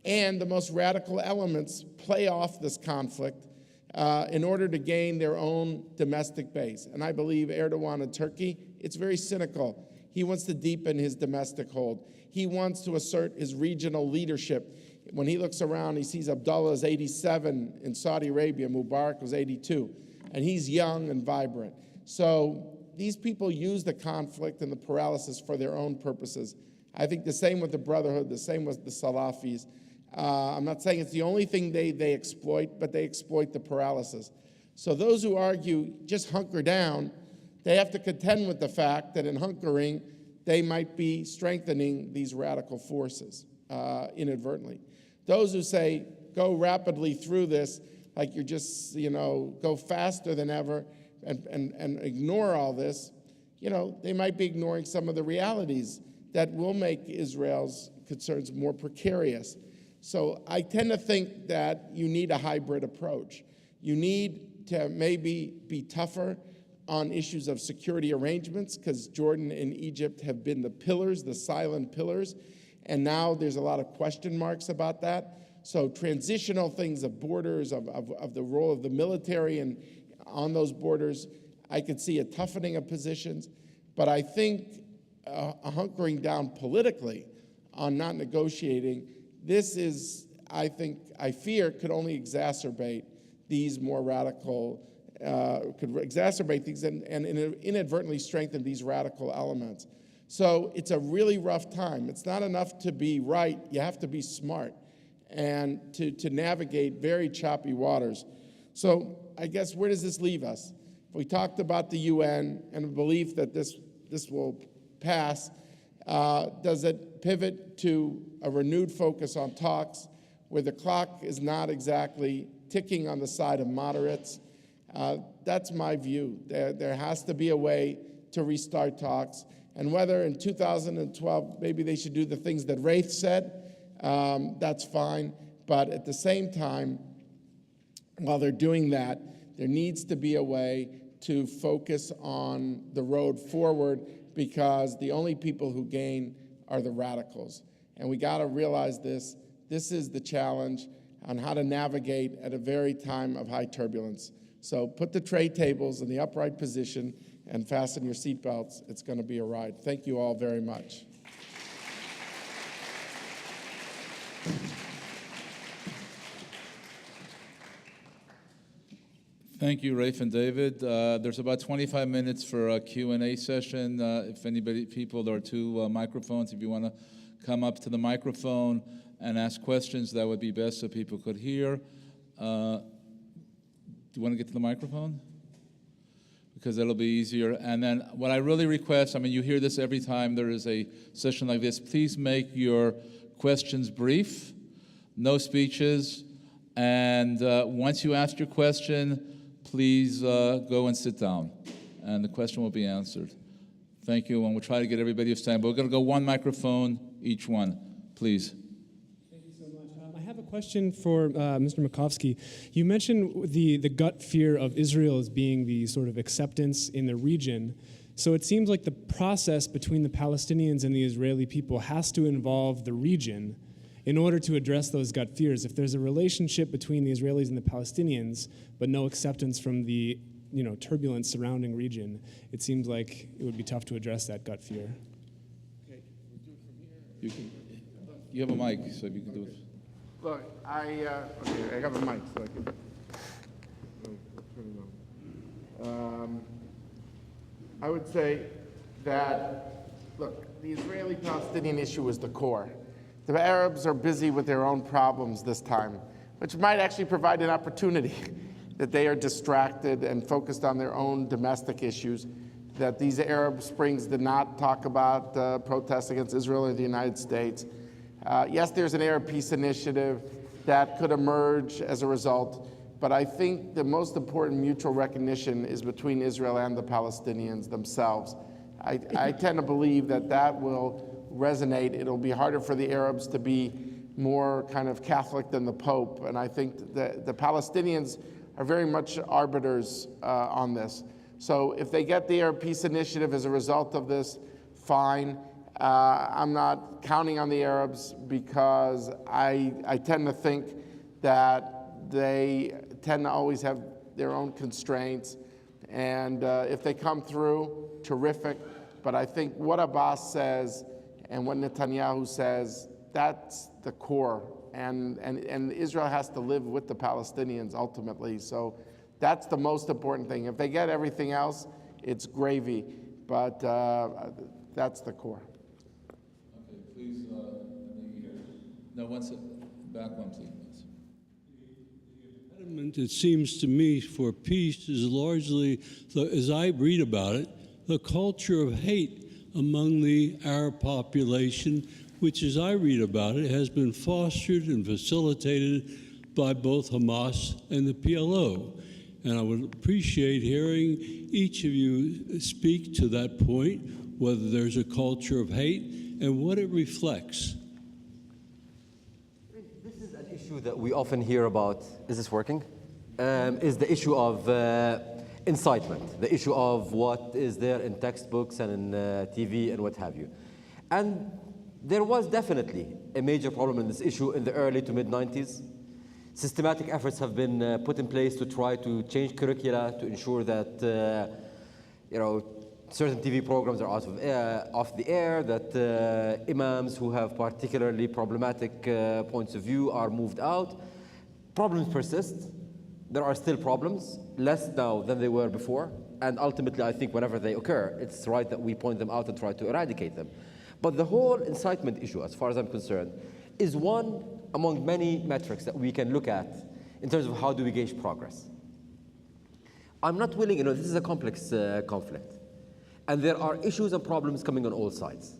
Speaker 4: And the most radical elements play off this conflict in order to gain their own domestic base. And I believe Erdogan in Turkey, it's very cynical. He wants to deepen his domestic hold. He wants to assert his regional leadership. When he looks around, he sees Abdullah is 87 in Saudi Arabia, Mubarak was 82, and he's young and vibrant. So these people use the conflict and the paralysis for their own purposes. I think the same with the Brotherhood, the same with the Salafis. I'm not saying it's the only thing they exploit, but they exploit the paralysis. So those who argue just hunker down, they have to contend with the fact that in hunkering, they might be strengthening these radical forces inadvertently. Those who say, go rapidly through this, like you're just, go faster than ever and ignore all this, they might be ignoring some of the realities that will make Israel's concerns more precarious. So I tend to think that you need a hybrid approach. You need to maybe be tougher on issues of security arrangements, because Jordan and Egypt have been the pillars, the silent pillars, and now there's a lot of question marks about that. So transitional things of borders, of the role of the military and on those borders, I could see a toughening of positions, but I think a hunkering down politically on not negotiating, this is, I fear, could only exacerbate these more radical, could exacerbate things and inadvertently strengthen these radical elements. So it's a really rough time. It's not enough to be right, you have to be smart and to navigate very choppy waters. So I guess where does this leave us? We talked about the UN and the belief that this will pass, does it pivot to a renewed focus on talks where the clock is not exactly ticking on the side of moderates? That's my view. There has to be a way to restart talks. And whether in 2012 maybe they should do the things that Rafe said, that's fine. But at the same time, while they're doing that, there needs to be a way to focus on the road forward, because the only people who gain are the radicals. And we got to realize this. This is the challenge on how to navigate at a very time of high turbulence. So put the tray tables in the upright position and fasten your seatbelts. It's going to be a ride. Thank you all very much.
Speaker 5: Thank you, Rafe and David. There's about 25 minutes for a Q&A session. If people, there are two microphones. If you want to come up to the microphone and ask questions, that would be best so people could hear. Do you want to get to the microphone? Because that'll be easier. And then what I really request, I mean, you hear this every time there is a session like this, please make your questions brief, no speeches, and once you ask your question, please go and sit down, and the question will be answered. Thank you, and we'll try to get everybody to stand. But we're going to go one microphone, each one, please.
Speaker 6: Thank you so much. I have a question for Mr. Makovsky. You mentioned the gut fear of Israel as being the sort of acceptance in the region. So it seems like the process between the Palestinians and the Israeli people has to involve the region in order to address those gut fears. If there's a relationship between the Israelis and the Palestinians, but no acceptance from the turbulent surrounding region, it seems like it would be tough to address that gut fear.
Speaker 4: Okay, we'll do it from here.
Speaker 5: You have a mic, so you can do it.
Speaker 4: Look, I have a mic, so I can turn it on. I would say that, look, the Israeli-Palestinian issue is the core. The Arabs are busy with their own problems this time, which might actually provide an opportunity that they are distracted and focused on their own domestic issues, that these Arab Springs did not talk about protests against Israel or the United States. Yes, there's an Arab peace initiative that could emerge as a result, but I think the most important mutual recognition is between Israel and the Palestinians themselves. I tend to believe that will resonate. It'll be harder for the Arabs to be more kind of Catholic than the Pope, and I think the Palestinians are very much arbiters on this. So if they get the Arab Peace Initiative as a result of this, fine. I'm not counting on the Arabs because I tend to think that they tend to always have their own constraints, and if they come through, terrific. But I think what Abbas says and what Netanyahu says, that's the core. And Israel has to live with the Palestinians ultimately. So that's the most important thing. If they get everything else, it's gravy. But that's the core.
Speaker 5: Okay, please, no, back one, please.
Speaker 7: The impediment, it seems to me, for peace is largely, as I read about it, the culture of hate among the Arab population, which, as I read about it, has been fostered and facilitated by both Hamas and the PLO. And I would appreciate hearing each of you speak to that point, whether there's a culture of hate and what it reflects.
Speaker 3: This is an issue that we often hear about. Is this working? Is the issue of incitement, the issue of what is there in textbooks and in TV and what have you. And there was definitely a major problem in this issue in the early to mid-90s. Systematic efforts have been put in place to try to change curricula to ensure that certain TV programs are off the air, that imams who have particularly problematic points of view are moved out. Problems persist. There are still problems, less now than they were before, and ultimately I think whenever they occur, it's right that we point them out and try to eradicate them. But the whole incitement issue, as far as I'm concerned, is one among many metrics that we can look at in terms of how do we gauge progress. I'm not willing, this is a complex conflict. and there are issues and problems coming on all sides.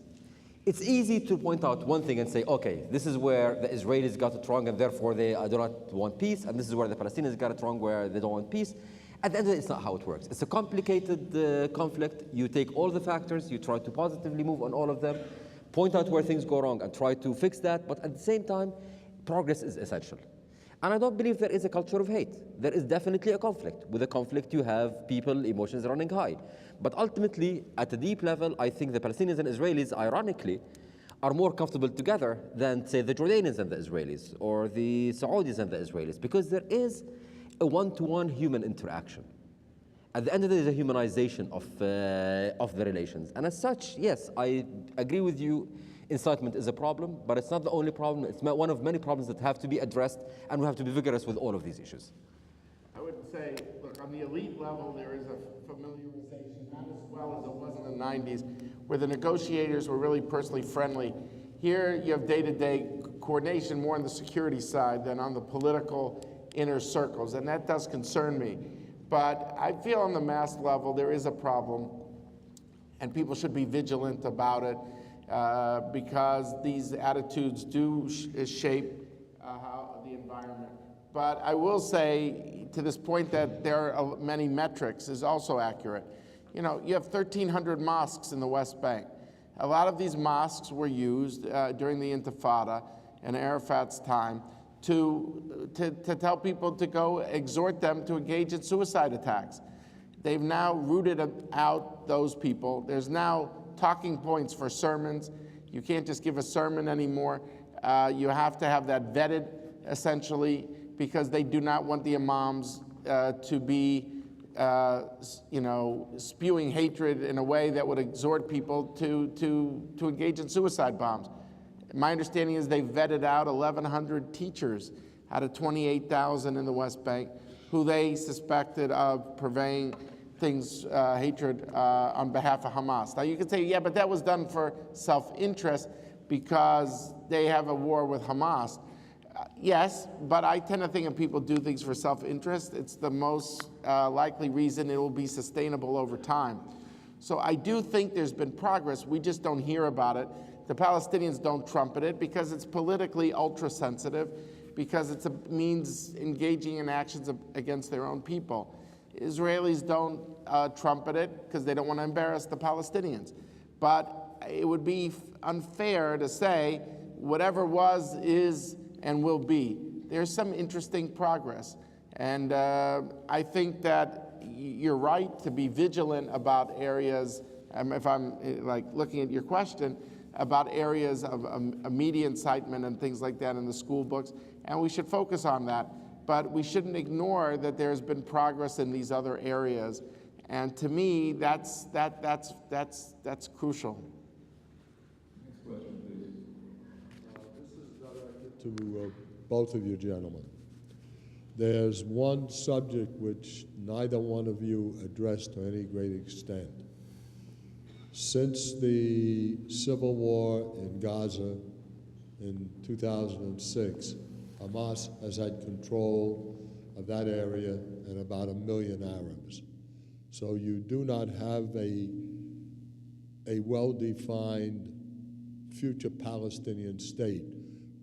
Speaker 3: It's easy to point out one thing and say, okay, this is where the Israelis got it wrong and therefore they do not want peace, and this is where the Palestinians got it wrong where they don't want peace. At the end of the day, it's not how it works. It's a complicated conflict. You take all the factors, you try to positively move on all of them, point out where things go wrong and try to fix that, but at the same time, progress is essential. And I don't believe there is a culture of hate. There is definitely a conflict. With a conflict, you have people, emotions running high. But ultimately, at a deep level, I think the Palestinians and Israelis, ironically, are more comfortable together than, say, the Jordanians and the Israelis, or the Saudis and the Israelis, because there is a one-to-one human interaction. At the end of the day, there's a humanization of the relations. And as such, yes, I agree with you, incitement is a problem, but it's not the only problem. It's one of many problems that have to be addressed, and we have to be vigorous with all of these issues.
Speaker 4: I would say, look, on the elite level, there is a familiarization, not as well as it was in the 90s, where the negotiators were really personally friendly. Here, you have day-to-day coordination more on the security side than on the political inner circles, and that does concern me. But I feel on the mass level, there is a problem, and people should be vigilant about it, because these attitudes do shape how the environment. But I will say, to this point, that there are many metrics is also accurate. You know, you have 1,300 mosques in the West Bank. A lot of these mosques were used during the Intifada and Arafat's time to tell people to go exhort them to engage in suicide attacks. They've now rooted out those people. There's now talking points for sermons. You can't just give a sermon anymore. You have to have that vetted, essentially, because they do not want the imams to be, spewing hatred in a way that would exhort people to engage in suicide bombs. My understanding is they vetted out 1,100 teachers out of 28,000 in the West Bank who they suspected of purveying things, hatred on behalf of Hamas. Now you could say, yeah, but that was done for self-interest because they have a war with Hamas. Yes, but I tend to think if people do things for self-interest, it's the most likely reason it will be sustainable over time. So I do think there's been progress. We just don't hear about it. The Palestinians don't trumpet it because it's politically ultra-sensitive, because it means engaging in actions against their own people. Israelis don't trumpet it because they don't want to embarrass the Palestinians. But it would be unfair to say whatever was, is, and will be. There's some interesting progress. And I think that you're right to be vigilant about areas, if I'm like looking at your question, about areas of media incitement and things like that in the school books, and we should focus on that. But we shouldn't ignore that there's been progress in these other areas, and to me, that's crucial.
Speaker 5: Next question, please.
Speaker 8: This is directed to both of you gentlemen. There's one subject which neither one of you addressed to any great extent. Since the civil war in Gaza in 2006, Hamas has had control of that area and about 1 million Arabs. So you do not have a well-defined future Palestinian state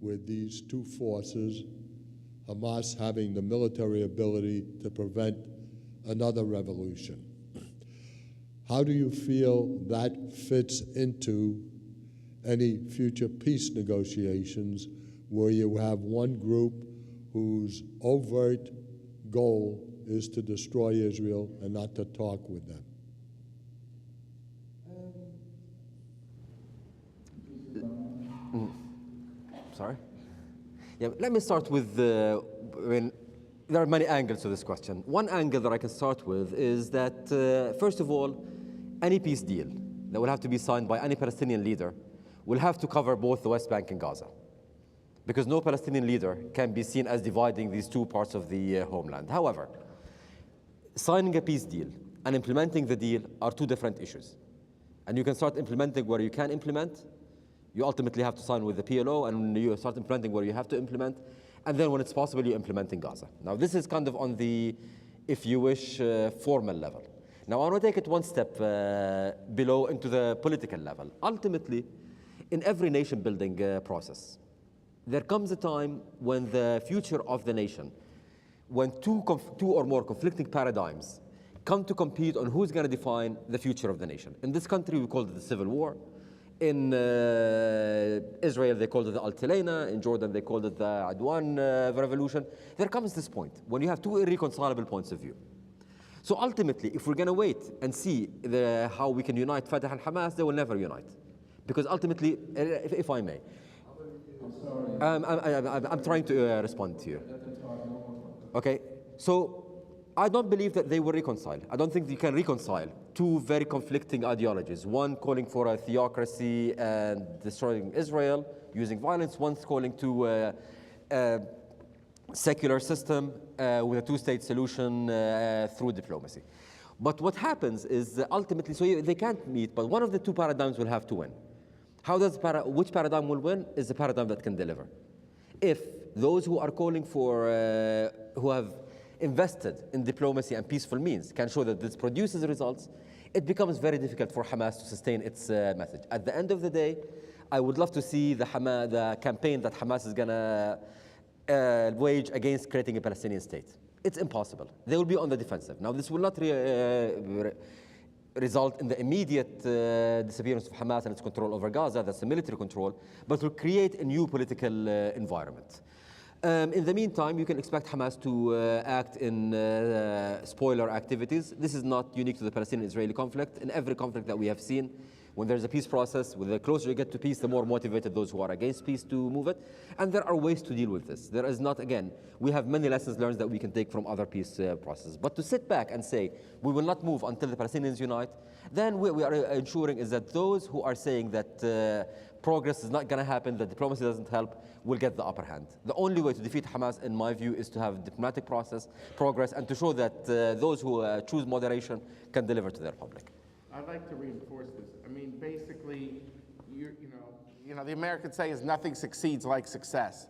Speaker 8: with these two forces, Hamas having the military ability to prevent another revolution. How do you feel that fits into any future peace negotiations where you have one group whose overt goal is to destroy Israel and not to talk with them?
Speaker 3: Sorry? Yeah, let me start with there are many angles to this question. One angle that I can start with is that, first of all, any peace deal that will have to be signed by any Palestinian leader will have to cover both the West Bank and Gaza, because no Palestinian leader can be seen as dividing these two parts of the homeland. However, signing a peace deal and implementing the deal are two different issues. And you can start implementing where you can implement. You ultimately have to sign with the PLO, and you start implementing where you have to implement. And then when it's possible, you implement in Gaza. Now, this is kind of on the, if you wish, formal level. Now, I want to take it one step below into the political level. Ultimately, in every nation-building process, there comes a time when the future of the nation, when two or more conflicting paradigms come to compete on who's going to define the future of the nation. In this country, we call it the Civil War. In Israel, they called it the Al-Tilaina. In Jordan, they called it the Adwan Revolution. There comes this point when you have two irreconcilable points of view. So ultimately, if we're going to wait and see how we can unite Fatah and Hamas, they will never unite. Because ultimately, if I may, I'm trying to respond to you. Okay, so I don't believe that they will reconcile. I don't think you can reconcile two very conflicting ideologies. One calling for a theocracy and destroying Israel using violence. One's calling to a secular system with a two-state solution through diplomacy. But what happens is ultimately, so they can't meet, but one of the two paradigms will have to win. Which paradigm will win is the paradigm that can deliver. If those who are calling for, who have invested in diplomacy and peaceful means can show that this produces results, it becomes very difficult for Hamas to sustain its message. At the end of the day, I would love to see the campaign that Hamas is going to wage against creating a Palestinian state. It's impossible. They will be on the defensive. Now, this will not result in the immediate disappearance of Hamas and its control over Gaza, that's a military control, but will create a new political environment. In the meantime, you can expect Hamas to act in spoiler activities. This is not unique to the Palestinian-Israeli conflict. In every conflict that we have seen, when there's a peace process, the closer you get to peace, the more motivated those who are against peace to move it. And there are ways to deal with this. There is not, again, we have many lessons learned that we can take from other peace processes. But to sit back and say, we will not move until the Palestinians unite, then we are ensuring is that those who are saying that progress is not going to happen, that diplomacy doesn't help, will get the upper hand. The only way to defeat Hamas, in my view, is to have diplomatic progress, and to show that those who choose moderation can deliver to their public.
Speaker 4: I'd like to reinforce this. I mean, basically, you know, the Americans say is nothing succeeds like success.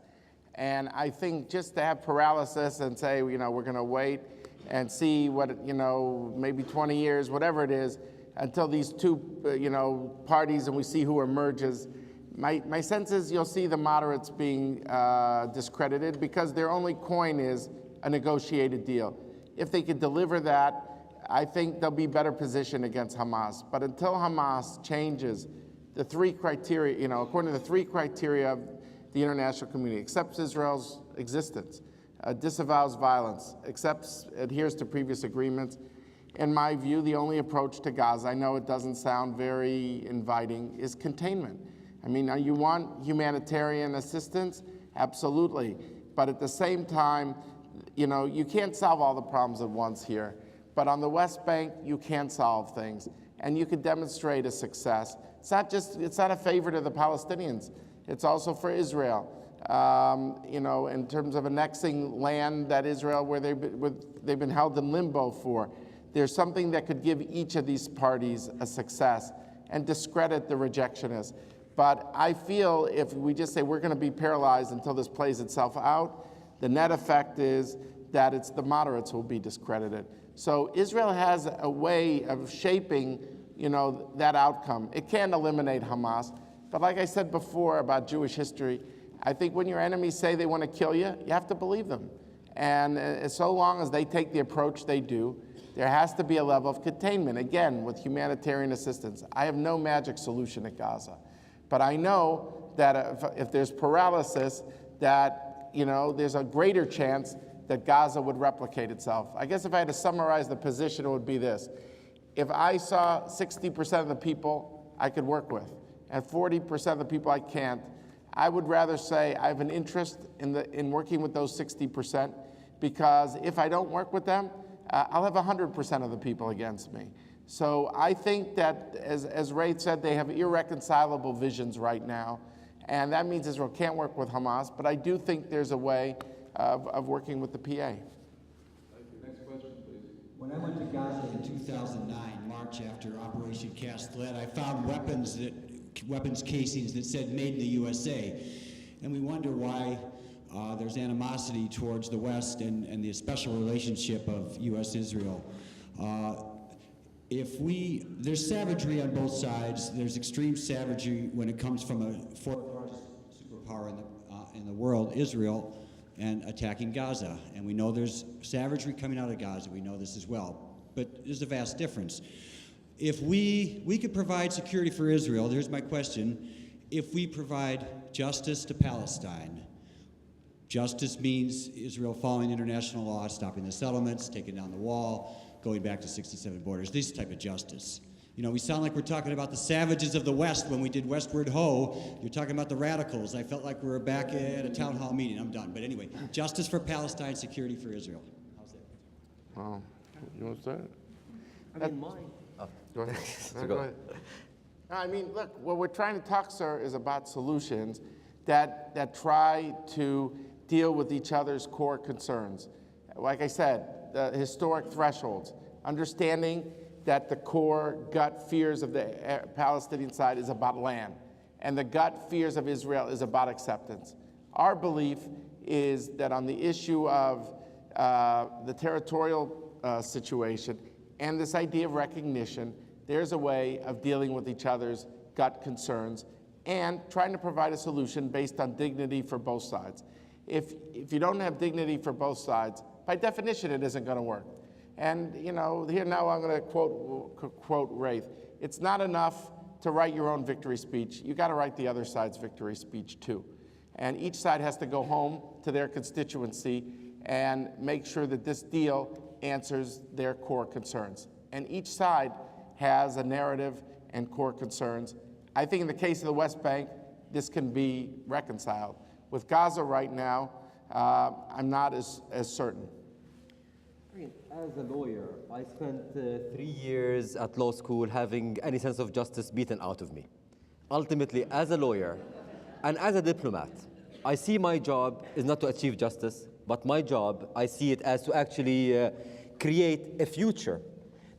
Speaker 4: And I think just to have paralysis and say, you know, we're going to wait and see what, you know, maybe 20 years, whatever it is, until these two, parties and we see who emerges. My sense is you'll see the moderates being discredited because their only coin is a negotiated deal. If they could deliver that, I think they'll be better positioned against Hamas. But until Hamas changes the three criteria, according to the three criteria of the international community, accepts Israel's existence, disavows violence, adheres to previous agreements, in my view, the only approach to Gaza, I know it doesn't sound very inviting, is containment. I mean, you want humanitarian assistance? Absolutely. But at the same time, you can't solve all the problems at once here. But on the West Bank, you can solve things, and you can demonstrate a success. It's not a favor to the Palestinians. It's also for Israel. In terms of annexing land that Israel, where they've been held in limbo for. There's something that could give each of these parties a success and discredit the rejectionists. But I feel if we just say we're going to be paralyzed until this plays itself out, the net effect is that it's the moderates who will be discredited. So Israel has a way of shaping, that outcome. It can't eliminate Hamas. But like I said before about Jewish history, I think when your enemies say they want to kill you, you have to believe them. And so long as they take the approach they do, there has to be a level of containment, again, with humanitarian assistance. I have no magic solution at Gaza. But I know that if there's paralysis, that there's a greater chance that Gaza would replicate itself. I guess if I had to summarize the position, it would be this. If I saw 60% of the people I could work with, and 40% of the people I can't, I would rather say I have an interest in working with those 60%, because if I don't work with them, I'll have 100% of the people against me. So I think that, as Ray said, they have irreconcilable visions right now, and that means Israel can't work with Hamas, but I do think there's a way of working with the PA.
Speaker 5: Thank you. Next question, please.
Speaker 9: When I went to Gaza in 2009, March after Operation Cast Lead, I found weapons casings that said "Made in the USA," and we wonder why there's animosity towards the West and the special relationship of U.S.-Israel. there's savagery on both sides. There's extreme savagery when it comes from a fourth largest superpower in the world, Israel, and attacking Gaza. And we know there's savagery coming out of Gaza. We know this as well. But there's a vast difference. If we could provide security for Israel, here's my question. If we provide justice to Palestine, justice means Israel following international law, stopping the settlements, taking down the wall, going back to 67 borders, this type of justice. You know, we sound like we're talking about the savages of the West when we did Westward Ho. You're talking about the radicals. I felt like we were back at a town hall meeting. I'm done. But anyway, justice for Palestine, security for Israel. How's that?
Speaker 4: Wow. You want to start?
Speaker 3: I mean, mine.
Speaker 4: Go ahead. No, go ahead. No, I mean, look, what we're trying to talk, sir, is about solutions that try to deal with each other's core concerns. Like I said, the historic thresholds, understanding that the core gut fears of the Palestinian side is about land, and the gut fears of Israel is about acceptance. Our belief is that on the issue of the territorial situation and this idea of recognition, there's a way of dealing with each other's gut concerns and trying to provide a solution based on dignity for both sides. If you don't have dignity for both sides, by definition, it isn't going to work. And you know, here now I'm going to quote Rafe. It's not enough to write your own victory speech. You got to write the other side's victory speech too. And each side has to go home to their constituency and make sure that this deal answers their core concerns. And each side has a narrative and core concerns. I think in the case of the West Bank, this can be reconciled. With Gaza right now, I'm not as certain.
Speaker 3: I mean, as a lawyer, I spent 3 years at law school having any sense of justice beaten out of me. Ultimately, as a lawyer and as a diplomat, I see my job is not to achieve justice, but my job, I see it as to actually create a future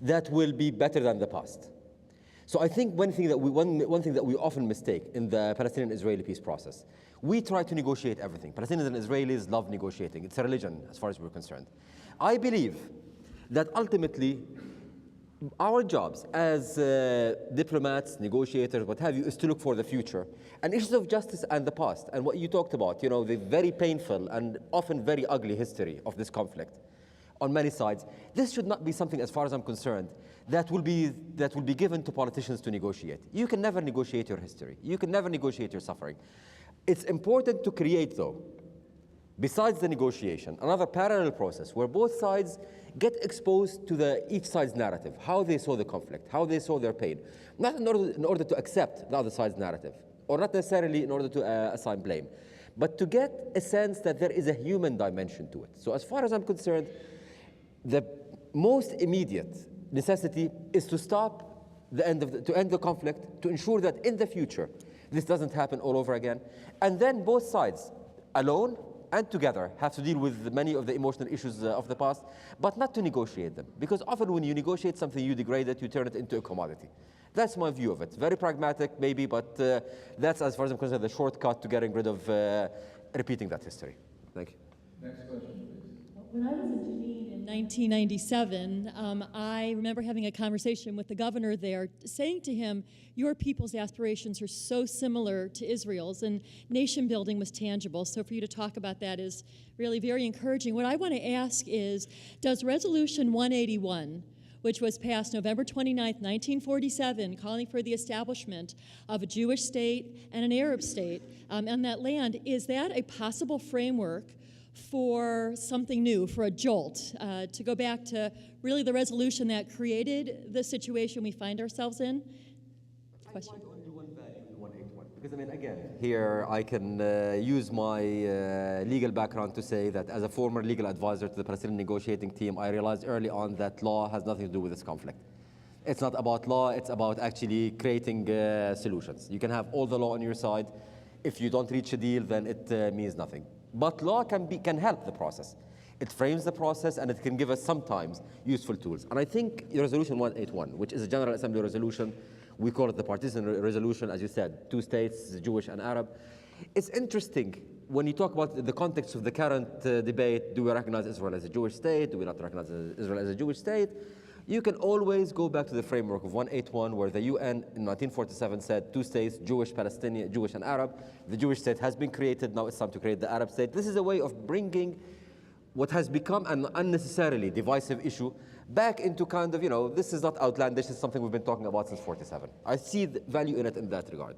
Speaker 3: that will be better than the past. So I think one thing that we often mistake in the Palestinian-Israeli peace process, we try to negotiate everything. Palestinians and Israelis love negotiating. It's a religion as far as we're concerned. I believe that ultimately our jobs as diplomats, negotiators, what have you, is to look for the future. And issues of justice and the past, and what you talked about, you know, the very painful and often very ugly history of this conflict on many sides, this should not be something, as far as I'm concerned, that will be given to politicians to negotiate. You can never negotiate your history. You can never negotiate your suffering. It's important to create, though, besides the negotiation, another parallel process where both sides get exposed to each side's narrative, how they saw the conflict, how they saw their pain, not in order to accept the other side's narrative, or not necessarily in order to assign blame, but to get a sense that there is a human dimension to it. So as far as I'm concerned, the most immediate necessity is to end the conflict, to ensure that in the future this doesn't happen all over again, and then both sides, alone and together, have to deal with many of the emotional issues of the past, but not to negotiate them. Because often when you negotiate something, you degrade it, you turn it into a commodity. That's my view of it. Very pragmatic, maybe, but that's, as far as I'm concerned, the shortcut to getting rid of repeating that history. Thank you.
Speaker 5: Next question, please.
Speaker 10: When I was in Jenin in 1997, I remember having a conversation with the governor there, saying to him, your people's aspirations are so similar to Israel's, and nation building was tangible. So for you to talk about that is really very encouraging. What I want to ask is, does Resolution 181, which was passed November 29th, 1947, calling for the establishment of a Jewish state and an Arab state on that land, is that a possible framework for something new, for a jolt, to go back to really the resolution that created the situation we find ourselves in? Question.
Speaker 3: I only one value in 181, because I mean, again, here I can use my legal background to say that as a former legal advisor to the Palestinian negotiating team, I realized early on that law has nothing to do with this conflict. It's not about law, it's about actually creating solutions. You can have all the law on your side. If you don't reach a deal, then it means nothing. But law can help the process. It frames the process, and it can give us sometimes useful tools. And I think Resolution 181, which is a General Assembly resolution, we call it the partition resolution, as you said, 2 states, Jewish and Arab. It's interesting when you talk about the context of the current debate, do we recognize Israel as a Jewish state? Do we not recognize Israel as a Jewish state? You can always go back to the framework of 181, where the UN in 1947 said 2 states, Jewish, Palestinian, Jewish and Arab. The Jewish state has been created, now it's time to create the Arab state. This is a way of bringing what has become an unnecessarily divisive issue back into kind of, this is not outlandish, this is something we've been talking about since 47. I see the value in it in that regard.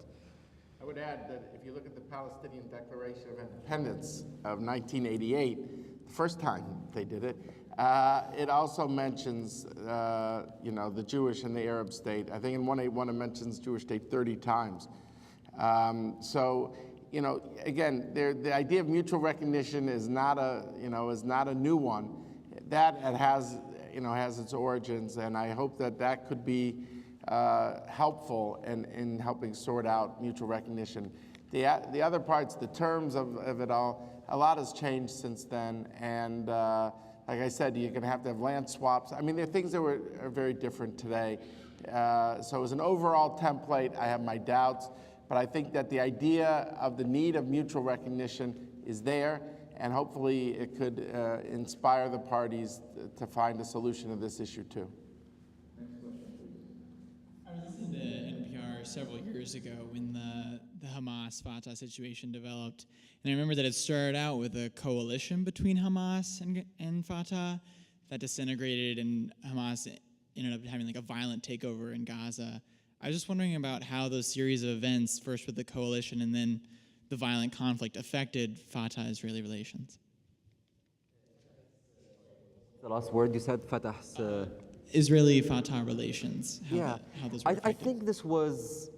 Speaker 4: I would add that if you look at the Palestinian Declaration of Independence of 1988, the first time they did it, it also mentions, the Jewish and the Arab state. I think in 181 it mentions Jewish state 30 times. Again, the idea of mutual recognition is not a new one. That has its origins, and I hope that could be helpful in helping sort out mutual recognition. The other parts, the terms of it all, a lot has changed since then, and like I said, you're going to have land swaps. I mean, there are things that are very different today. So as an overall template, I have my doubts, but I think that the idea of the need of mutual recognition is there, and hopefully it could inspire the parties to find a solution to this issue too.
Speaker 11: I was listening to NPR several years ago when the Hamas-Fatah situation developed, and I remember that it started out with a coalition between Hamas and Fatah that disintegrated, and Hamas ended up having a violent takeover in Gaza. I was just wondering about how those series of events, first with the coalition and then the violent conflict, affected Fatah-Israeli relations.
Speaker 3: The last word you said, Fatah's...
Speaker 11: Israeli-Fatah relations, how those were affected.
Speaker 3: I think this was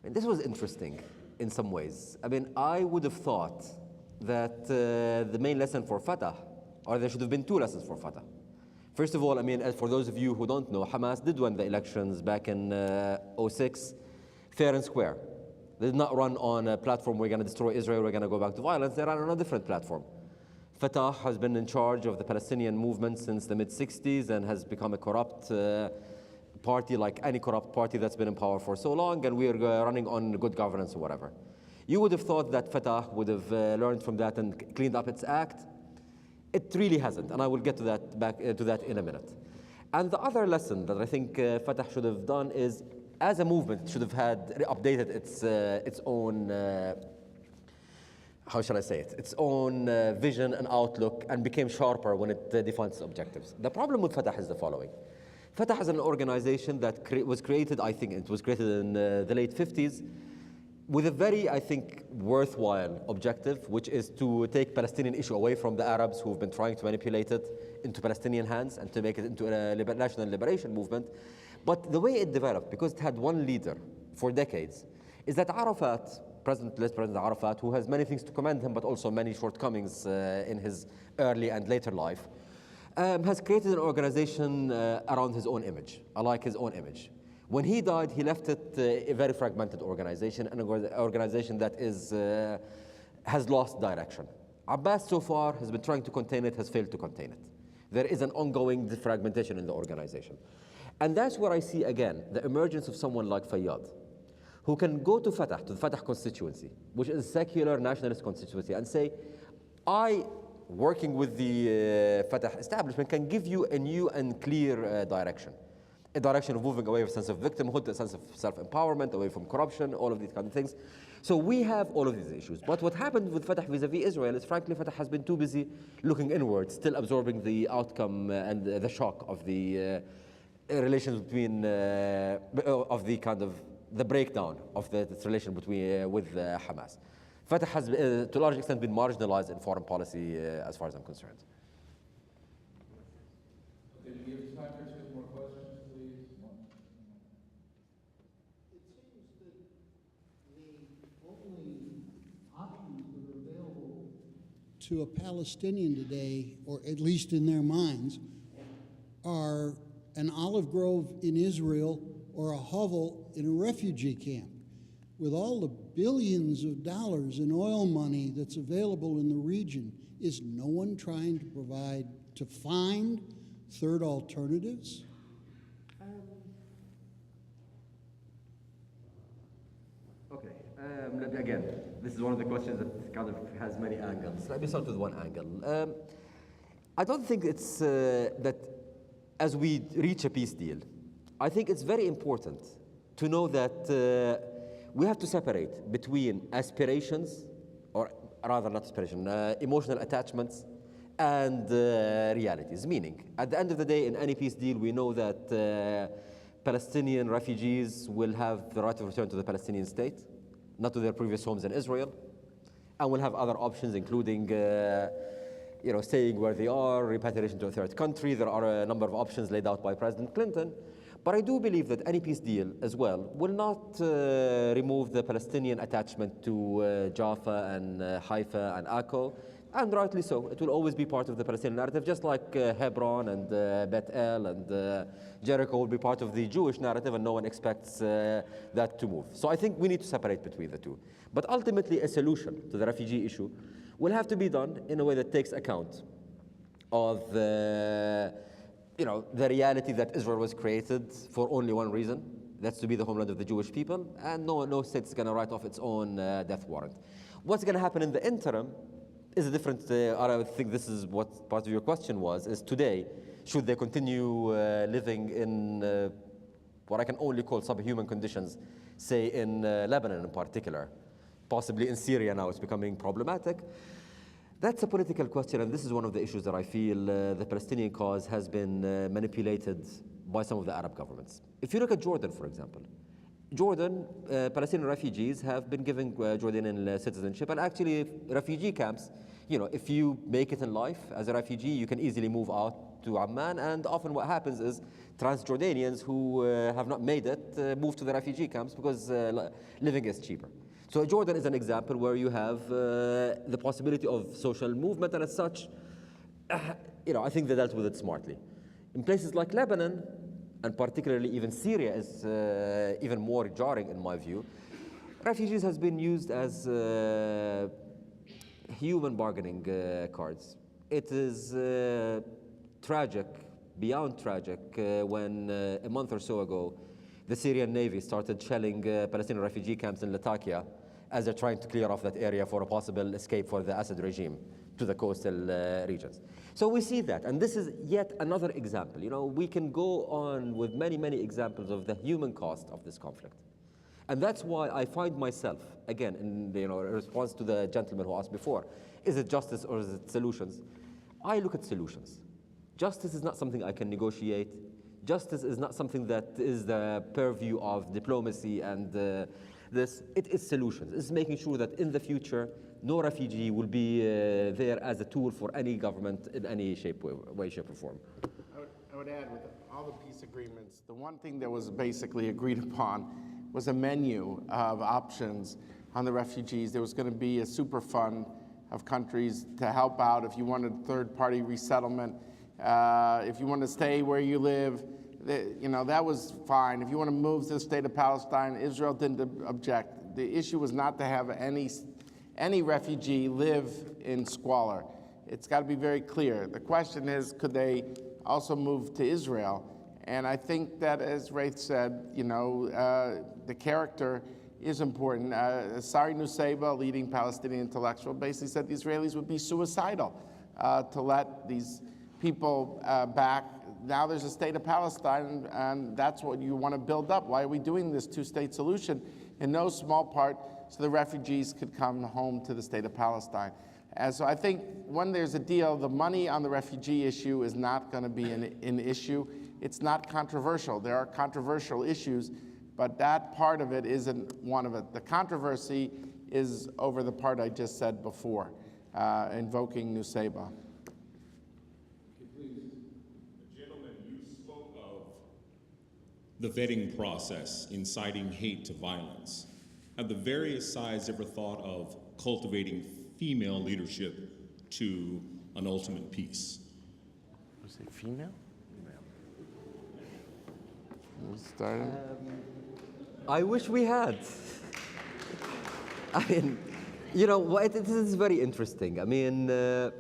Speaker 3: interesting in some ways. I mean, I would have thought that the main lesson for Fatah, or there should have been 2 lessons for Fatah. First of all, I mean, for those of you who don't know, Hamas did win the elections back in 2006, fair and square. They did not run on a platform, we're going to destroy Israel, we're going to go back to violence. They ran on a different platform. Fatah has been in charge of the Palestinian movement since the mid-60s and has become a corrupt party, like any corrupt party that's been in power for so long, and we're running on good governance or whatever. You would have thought that Fatah would have learned from that and cleaned up its act. It really hasn't, and I will get to that in a minute. And the other lesson that I think Fatah should have done is, as a movement, it should have updated its own, how shall I say it, its own vision and outlook, and became sharper when it defines its objectives. The problem with Fatah is the following. Fatah is an organization that was created, I think it was created in the late 50s, with a very, I think, worthwhile objective, which is to take Palestinian issue away from the Arabs who've been trying to manipulate it into Palestinian hands and to make it into a national liberation movement. But the way it developed, because it had one leader for decades, is that Arafat, President Arafat, who has many things to commend him, but also many shortcomings in his early and later life, has created an organization around his own image, like his own image. When he died, he left it a very fragmented organization, an organization that has lost direction. Abbas so far has been trying to contain it, has failed to contain it. There is an ongoing fragmentation in the organization. And that's where I see, again, the emergence of someone like Fayyad, who can go to the Fatah constituency, which is a secular nationalist constituency, and say, I, working with the Fatah establishment, can give you a new and clear direction. A direction of moving away from a sense of victimhood, a sense of self-empowerment, away from corruption, all of these kind of things. So we have all of these issues. But what happened with Fatah vis-a-vis Israel is, frankly, Fatah has been too busy looking inward, still absorbing the outcome and the shock of the relations between, of the kind of the breakdown of this relation between with Hamas. Fatah has, to a large extent, been marginalized in foreign policy, as far as I'm concerned.
Speaker 5: Okay, do we have time for 2 more questions, please?
Speaker 12: It seems that the only options that are available to a Palestinian today, or at least in their minds, are an olive grove in Israel or a hovel in a refugee camp. With all the billions of dollars in oil money that's available in the region, is no one trying to find third alternatives?
Speaker 3: Okay, again, this is one of the questions that kind of has many angles. Let me start with one angle. I don't think it's that as we reach a peace deal, I think it's very important to know that we have to separate between aspirations, or rather not aspiration, emotional attachments, and realities. Meaning, at the end of the day, in any peace deal, we know that Palestinian refugees will have the right of return to the Palestinian state, not to their previous homes in Israel, and will have other options, including staying where they are, repatriation to a third country. There are a number of options laid out by President Clinton. But I do believe that any peace deal as well will not remove the Palestinian attachment to Jaffa and Haifa and Akko, and rightly so. It will always be part of the Palestinian narrative, just like Hebron and Beth El and Jericho will be part of the Jewish narrative, and no one expects that to move. So I think we need to separate between the two. But ultimately, a solution to the refugee issue will have to be done in a way that takes account of the reality that Israel was created for only one reason. That's to be the homeland of the Jewish people, and no state is going to write off its own death warrant. What's going to happen in the interim is a different, I think this is what part of your question was, is today, should they continue living in what I can only call subhuman conditions, say in Lebanon in particular, possibly in Syria now it's becoming problematic. That's a political question, and this is one of the issues that I feel the Palestinian cause has been manipulated by some of the Arab governments. If you look at Jordan, for example, Jordan, Palestinian refugees have been given Jordanian citizenship, and actually refugee camps, if you make it in life as a refugee, you can easily move out to Amman, and often what happens is Transjordanians who have not made it move to the refugee camps because living is cheaper. So Jordan is an example where you have the possibility of social movement, and as such, I think they dealt with it smartly. In places like Lebanon, and particularly even Syria is even more jarring in my view, refugees has been used as human bargaining cards. It is tragic, beyond tragic, when a month or so ago, the Syrian Navy started shelling Palestinian refugee camps in Latakia as they're trying to clear off that area for a possible escape for the Assad regime to the coastal regions. So we see that, and this is yet another example. We can go on with many, many examples of the human cost of this conflict. And that's why I find myself, again, in response to the gentleman who asked before, is it justice or is it solutions? I look at solutions. Justice is not something I can negotiate. Justice is not something that is the purview of diplomacy and it is solutions. It's making sure that in the future, no refugee will be there as a tool for any government in any way, shape, or form.
Speaker 4: I would add, with all the peace agreements, the one thing that was basically agreed upon was a menu of options on the refugees. There was going to be a super fund of countries to help out if you wanted third-party resettlement, if you want to stay where you live. That was fine. If you want to move to the state of Palestine, Israel didn't object. The issue was not to have any refugee live in squalor. It's got to be very clear. The question is, could they also move to Israel? And I think that, as Raith said, the character is important. Sari Nusseibeh, leading Palestinian intellectual, basically said the Israelis would be suicidal to let these people back. Now there's a state of Palestine, and that's what you want to build up. Why are we doing this two-state solution? In no small part, so the refugees could come home to the state of Palestine. And so I think when there's a deal, the money on the refugee issue is not going to be an issue. It's not controversial. There are controversial issues, but that part of it isn't one of it. The controversy is over the part I just said before, invoking Nusseibeh.
Speaker 13: The vetting process inciting hate to violence. Have the various sides ever thought of cultivating female leadership to an ultimate peace?
Speaker 4: Was it female? Started.
Speaker 3: I wish we had. I mean, this is very interesting. I mean, here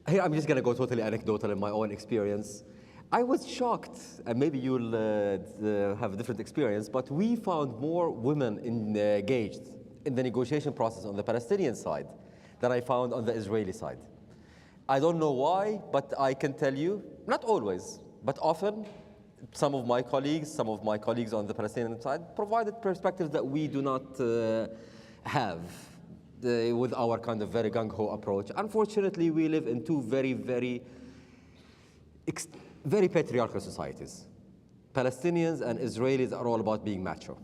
Speaker 3: I'm just going to go totally anecdotal in my own experience. I was shocked, and maybe you'll have a different experience, but we found more women engaged in the negotiation process on the Palestinian side than I found on the Israeli side. I don't know why, but I can tell you, not always, But often, some of my colleagues on the Palestinian side provided perspectives that we do not have with our kind of very gung-ho approach. Unfortunately, we live in two very, very patriarchal societies. Palestinians and Israelis are all about being macho,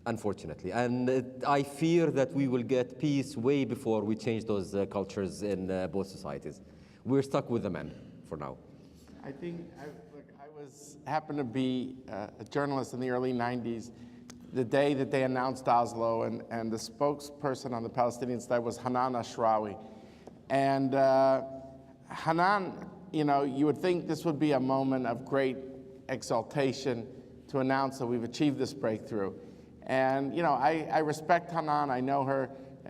Speaker 3: unfortunately. And I fear that we will get peace way before we change those cultures in both societies. We're stuck with the men for now.
Speaker 4: I think, happened to be a journalist in the early 90s, the day that they announced Oslo, and the spokesperson on the Palestinian side was Hanan Ashrawi. And Hanan, you would think this would be a moment of great exaltation to announce that we've achieved this breakthrough. And, I respect Hanan, I know her,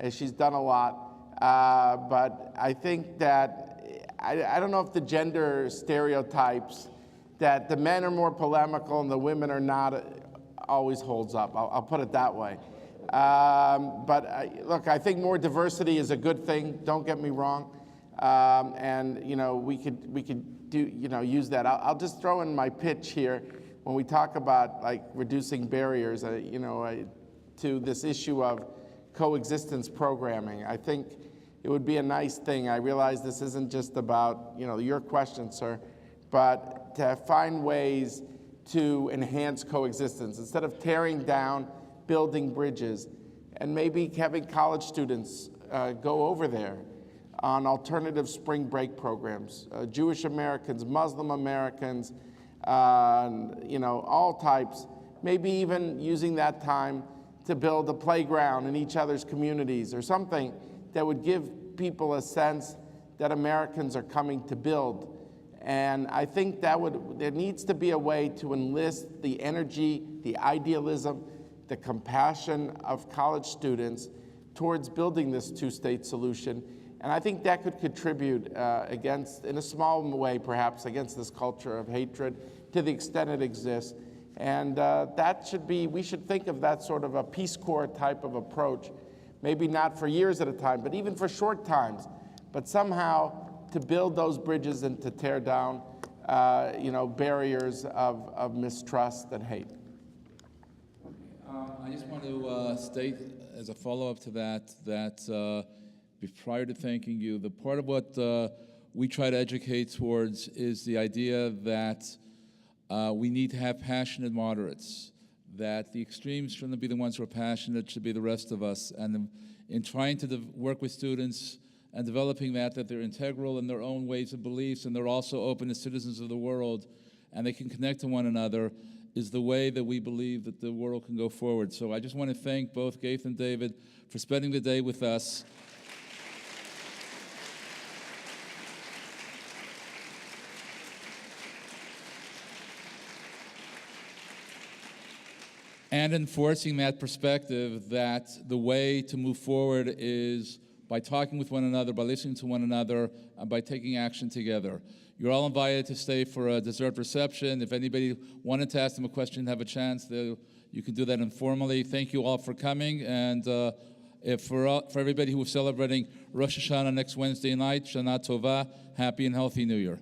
Speaker 4: she's done a lot, but I think that, I don't know if the gender stereotypes that the men are more polemical and the women are not always holds up. I'll put it that way. Look, I think more diversity is a good thing. Don't get me wrong. And we could do use that. I'll just throw in my pitch here when we talk about like reducing barriers. To this issue of coexistence programming. I think it would be a nice thing. I realize this isn't just about your question, sir, but to find ways to enhance coexistence instead of tearing down, building bridges, and maybe having college students go over there on alternative spring break programs, Jewish Americans, Muslim Americans, all types, maybe even using that time to build a playground in each other's communities or something that would give people a sense that Americans are coming to build. And I think there needs to be a way to enlist the energy, the idealism, the compassion of college students towards building this two-state solution. And I think that could contribute in a small way perhaps, against this culture of hatred to the extent it exists. And we should think of that sort of a Peace Corps type of approach, maybe not for years at a time, but even for short times, but somehow to build those bridges and to tear down, barriers of mistrust and hate.
Speaker 5: I just want to state as a follow-up to that prior to thanking you, the part of what we try to educate towards is the idea that we need to have passionate moderates, that the extremes shouldn't be the ones who are passionate, should be the rest of us. And in trying to work with students and developing that they're integral in their own ways and beliefs, and they're also open as citizens of the world, and they can connect to one another, is the way that we believe that the world can go forward. So I just want to thank both Gaith and David for spending the day with us. And enforcing that perspective that the way to move forward is by talking with one another, by listening to one another, and by taking action together. You're all invited to stay for a dessert reception. If anybody wanted to ask them a question and have a chance, you can do that informally. Thank you all for coming. And for everybody who is celebrating Rosh Hashanah next Wednesday night, Shana Tova, happy and healthy New Year.